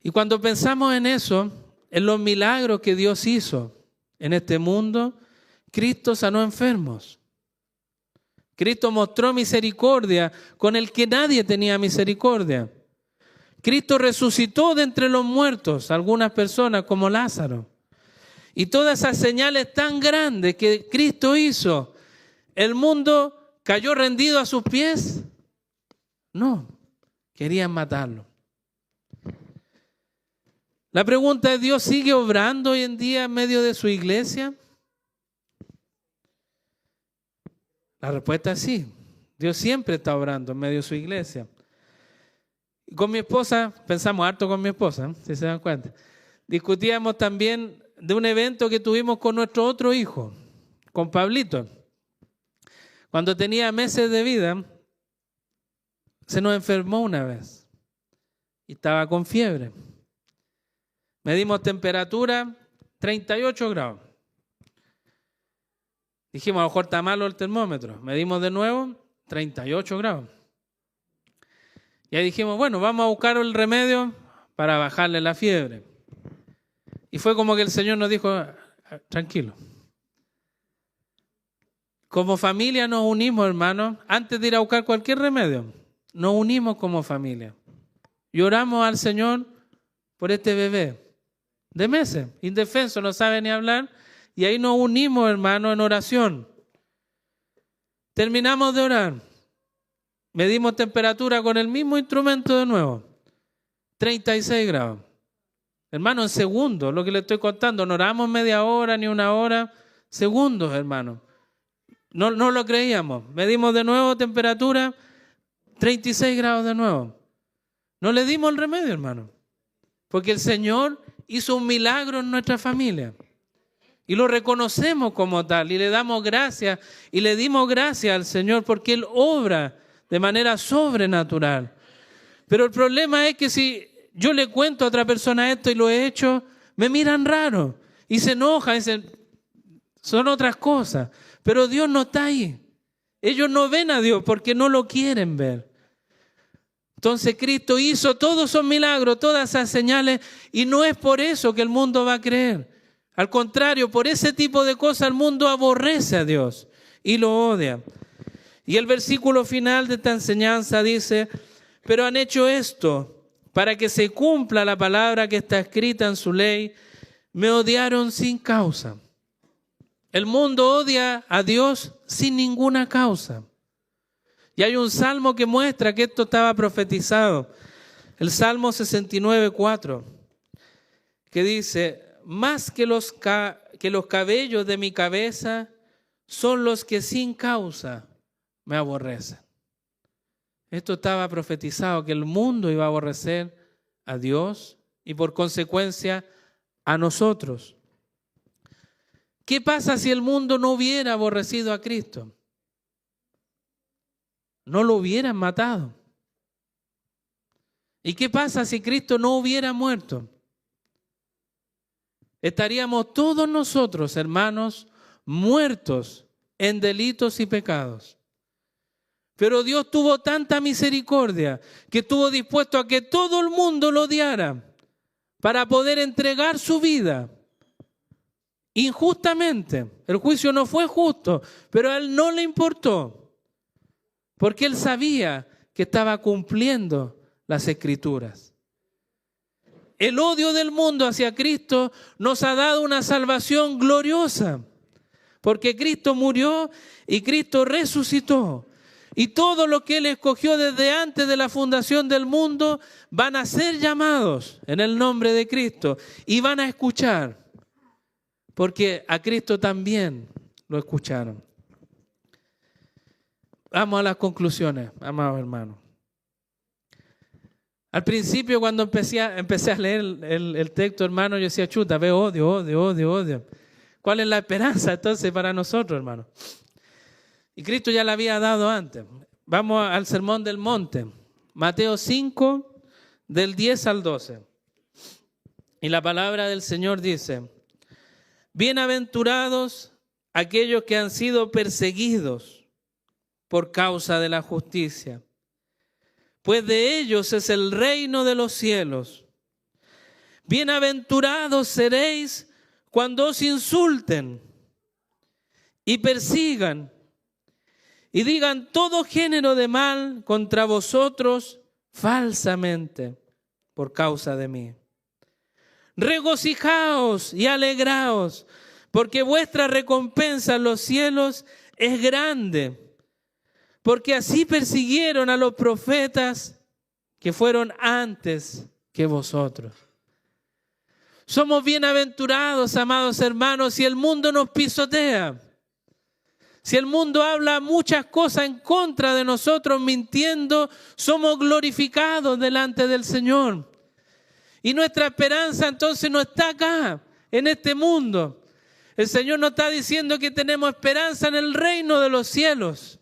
[SPEAKER 1] Y cuando pensamos en eso, en los milagros que Dios hizo en este mundo, Cristo sanó enfermos. Cristo mostró misericordia con el que nadie tenía misericordia. Cristo resucitó de entre los muertos a algunas personas como Lázaro. Y todas esas señales tan grandes que Cristo hizo, ¿el mundo cayó rendido a sus pies? No, querían matarlo. La pregunta es, ¿Dios sigue obrando hoy en día en medio de su iglesia? La respuesta es sí. Dios siempre está obrando en medio de su iglesia. Y con mi esposa, pensamos harto con mi esposa, si se dan cuenta. Discutíamos también de un evento que tuvimos con nuestro otro hijo, con Pablito. Cuando tenía meses de vida, se nos enfermó una vez y estaba con fiebre. Medimos temperatura 38 grados. Dijimos, a lo mejor está malo el termómetro. Medimos de nuevo 38 grados. Y ahí dijimos, bueno, vamos a buscar el remedio para bajarle la fiebre. Y fue como que el Señor nos dijo, tranquilo. Como familia nos unimos, hermanos, antes de ir a buscar cualquier remedio. Nos unimos como familia. Y oramos al Señor por este bebé de meses, indefenso, no sabe ni hablar. Y ahí nos unimos, hermanos, en oración. Terminamos de orar. Medimos temperatura con el mismo instrumento de nuevo. 36 grados. Hermano, en segundos, lo que le estoy contando. No oramos media hora ni una hora. Segundos, hermano. No lo creíamos. Medimos de nuevo temperatura. 36 grados de nuevo. No le dimos el remedio, hermano. Porque el Señor hizo un milagro en nuestra familia. Y lo reconocemos como tal. Y le damos gracias. Y le dimos gracias al Señor porque Él obra de manera sobrenatural. Pero el problema es que si yo le cuento a otra persona esto y lo he hecho, me miran raro. Y se enojan. Dicen, son otras cosas. Pero Dios no está ahí. Ellos no ven a Dios porque no lo quieren ver. Entonces Cristo hizo todos esos milagros, todas esas señales, y no es por eso que el mundo va a creer. Al contrario, por ese tipo de cosas el mundo aborrece a Dios y lo odia. Y el versículo final de esta enseñanza dice, pero han hecho esto para que se cumpla la palabra que está escrita en su ley, me odiaron sin causa. El mundo odia a Dios sin ninguna causa. Y hay un salmo que muestra que esto estaba profetizado. El Salmo 69:4, que dice, más que los cabellos de mi cabeza son los que sin causa me aborrecen. Esto estaba profetizado, que el mundo iba a aborrecer a Dios y por consecuencia a nosotros. ¿Qué pasa si el mundo no hubiera aborrecido a Cristo? No lo hubieran matado. ¿Y qué pasa si Cristo no hubiera muerto? Estaríamos todos nosotros, hermanos, muertos en delitos y pecados. Pero Dios tuvo tanta misericordia que estuvo dispuesto a que todo el mundo lo odiara para poder entregar su vida injustamente. El juicio no fue justo, pero a Él no le importó. Porque Él sabía que estaba cumpliendo las Escrituras. El odio del mundo hacia Cristo nos ha dado una salvación gloriosa. Porque Cristo murió y Cristo resucitó. Y todo lo que Él escogió desde antes de la fundación del mundo van a ser llamados en el nombre de Cristo. Y van a escuchar. Porque a Cristo también lo escucharon. Vamos a las conclusiones, amados hermanos. Al principio, cuando empecé a leer el texto, hermano, yo decía, chuta, veo odio. ¿Cuál es la esperanza entonces para nosotros, hermano? Y Cristo ya la había dado antes. Vamos al Sermón del Monte, Mateo 5, del 10 al 12. Y la palabra del Señor dice, bienaventurados aquellos que han sido perseguidos por causa de la justicia, pues de ellos es el reino de los cielos. Bienaventurados seréis cuando os insulten y persigan y digan todo género de mal contra vosotros falsamente por causa de mí. Regocijaos y alegraos, porque vuestra recompensa en los cielos es grande. Porque así persiguieron a los profetas que fueron antes que vosotros. Somos bienaventurados, amados hermanos, si el mundo nos pisotea. Si el mundo habla muchas cosas en contra de nosotros, mintiendo, somos glorificados delante del Señor. Y nuestra esperanza entonces no está acá, en este mundo. El Señor nos está diciendo que tenemos esperanza en el reino de los cielos.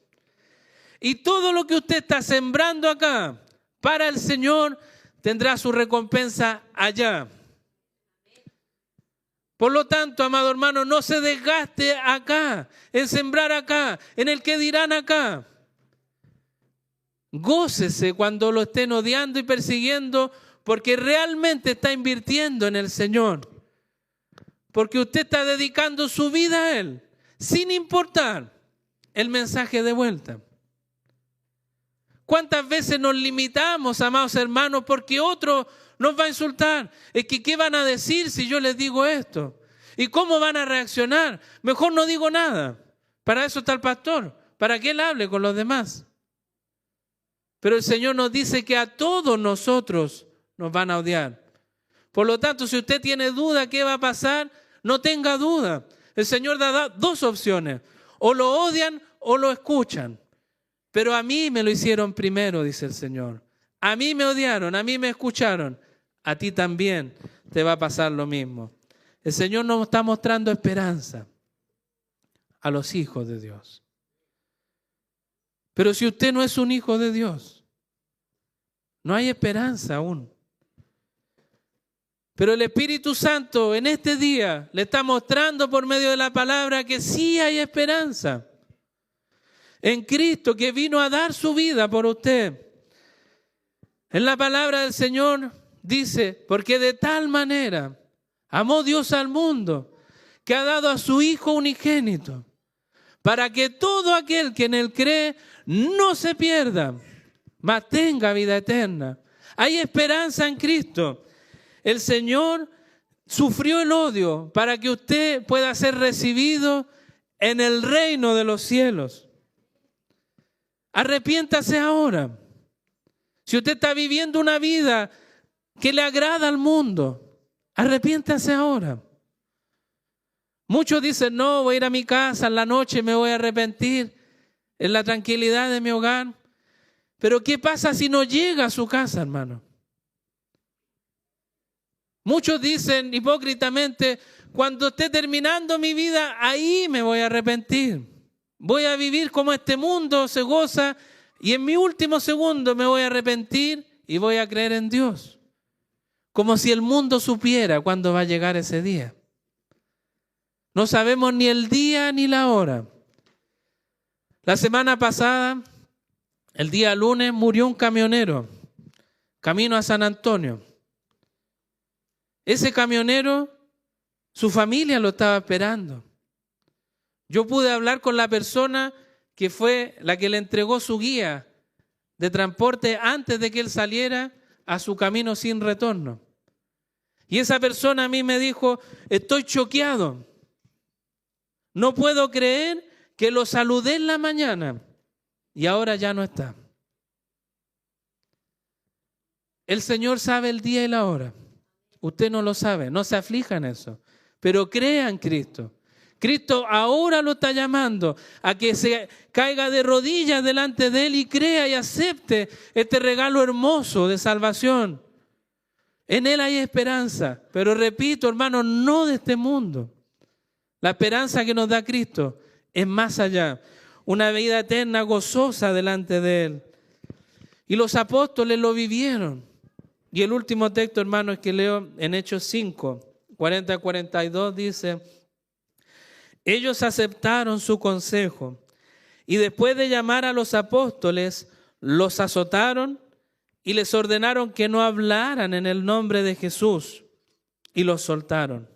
[SPEAKER 1] Y todo lo que usted está sembrando acá para el Señor tendrá su recompensa allá. Por lo tanto, amado hermano, no se desgaste acá, en sembrar acá, en el que dirán acá. Gócese cuando lo estén odiando y persiguiendo, porque realmente está invirtiendo en el Señor. Porque usted está dedicando su vida a Él, sin importar el mensaje de vuelta. ¿Cuántas veces nos limitamos, amados hermanos, porque otro nos va a insultar? Es que ¿qué van a decir si yo les digo esto? ¿Y cómo van a reaccionar? Mejor no digo nada. Para eso está el pastor, para que él hable con los demás. Pero el Señor nos dice que a todos nosotros nos van a odiar. Por lo tanto, si usted tiene duda qué va a pasar, no tenga duda. El Señor da dos opciones. O lo odian o lo escuchan. Pero a mí me lo hicieron primero, dice el Señor. A mí me odiaron, a mí me escucharon. A ti también te va a pasar lo mismo. El Señor nos está mostrando esperanza a los hijos de Dios. Pero si usted no es un hijo de Dios, no hay esperanza aún. Pero el Espíritu Santo en este día le está mostrando por medio de la palabra que sí hay esperanza. En Cristo, que vino a dar su vida por usted. En la palabra del Señor dice, porque de tal manera amó Dios al mundo, que ha dado a su Hijo unigénito, para que todo aquel que en Él cree no se pierda, mas tenga vida eterna. Hay esperanza en Cristo. El Señor sufrió el odio para que usted pueda ser recibido en el reino de los cielos. Arrepiéntase ahora. Si usted está viviendo una vida que le agrada al mundo, arrepiéntase ahora. Muchos dicen, no, voy a ir a mi casa, en la noche me voy a arrepentir, en la tranquilidad de mi hogar. Pero ¿qué pasa si no llega a su casa, hermano? Muchos dicen hipócritamente, cuando esté terminando mi vida, ahí me voy a arrepentir. Voy a vivir como este mundo se goza y en mi último segundo me voy a arrepentir y voy a creer en Dios. Como si el mundo supiera cuándo va a llegar ese día. No sabemos ni el día ni la hora. La semana pasada, el día lunes, murió un camionero, camino a San Antonio. Ese camionero, su familia lo estaba esperando. Yo pude hablar con la persona que fue la que le entregó su guía de transporte antes de que él saliera a su camino sin retorno. Y esa persona a mí me dijo, estoy choqueado. No puedo creer que lo saludé en la mañana y ahora ya no está. El Señor sabe el día y la hora. Usted no lo sabe, no se aflija en eso. Pero crea en Cristo. Cristo ahora lo está llamando a que se caiga de rodillas delante de Él y crea y acepte este regalo hermoso de salvación. En Él hay esperanza, pero repito, hermano, no de este mundo. La esperanza que nos da Cristo es más allá, una vida eterna gozosa delante de Él. Y los apóstoles lo vivieron. Y el último texto, hermano, es que leo en Hechos 5, 40-42, dice, ellos aceptaron su consejo y después de llamar a los apóstoles, los azotaron y les ordenaron que no hablaran en el nombre de Jesús y los soltaron.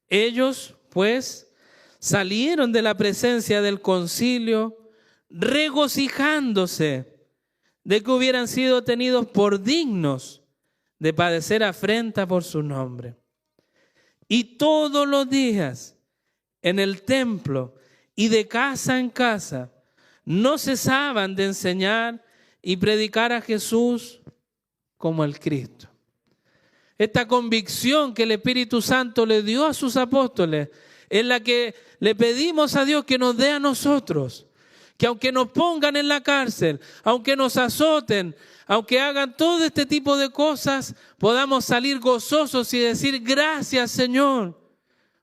[SPEAKER 1] Ellos, pues, salieron de la presencia del concilio regocijándose de que hubieran sido tenidos por dignos de padecer afrenta por su nombre. Y todos los días en el templo y de casa en casa no cesaban de enseñar y predicar a Jesús como el Cristo. Esta convicción que el Espíritu Santo le dio a sus apóstoles es la que le pedimos a Dios que nos dé a nosotros. Que aunque nos pongan en la cárcel, aunque nos azoten, aunque hagan todo este tipo de cosas, podamos salir gozosos y decir gracias, Señor,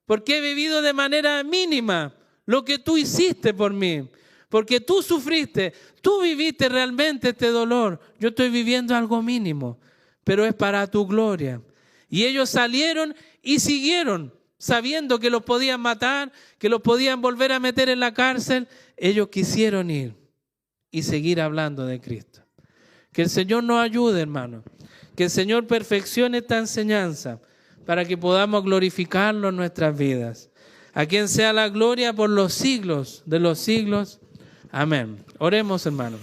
[SPEAKER 1] porque he vivido de manera mínima lo que tú hiciste por mí, porque tú sufriste, tú viviste realmente este dolor. Yo estoy viviendo algo mínimo, pero es para tu gloria. Y ellos salieron y siguieron, sabiendo que los podían matar, que los podían volver a meter en la cárcel. Ellos quisieron ir y seguir hablando de Cristo. Que el Señor nos ayude, hermano. Que el Señor perfeccione esta enseñanza para que podamos glorificarlo en nuestras vidas. A quien sea la gloria por los siglos de los siglos. Amén. Oremos, hermano.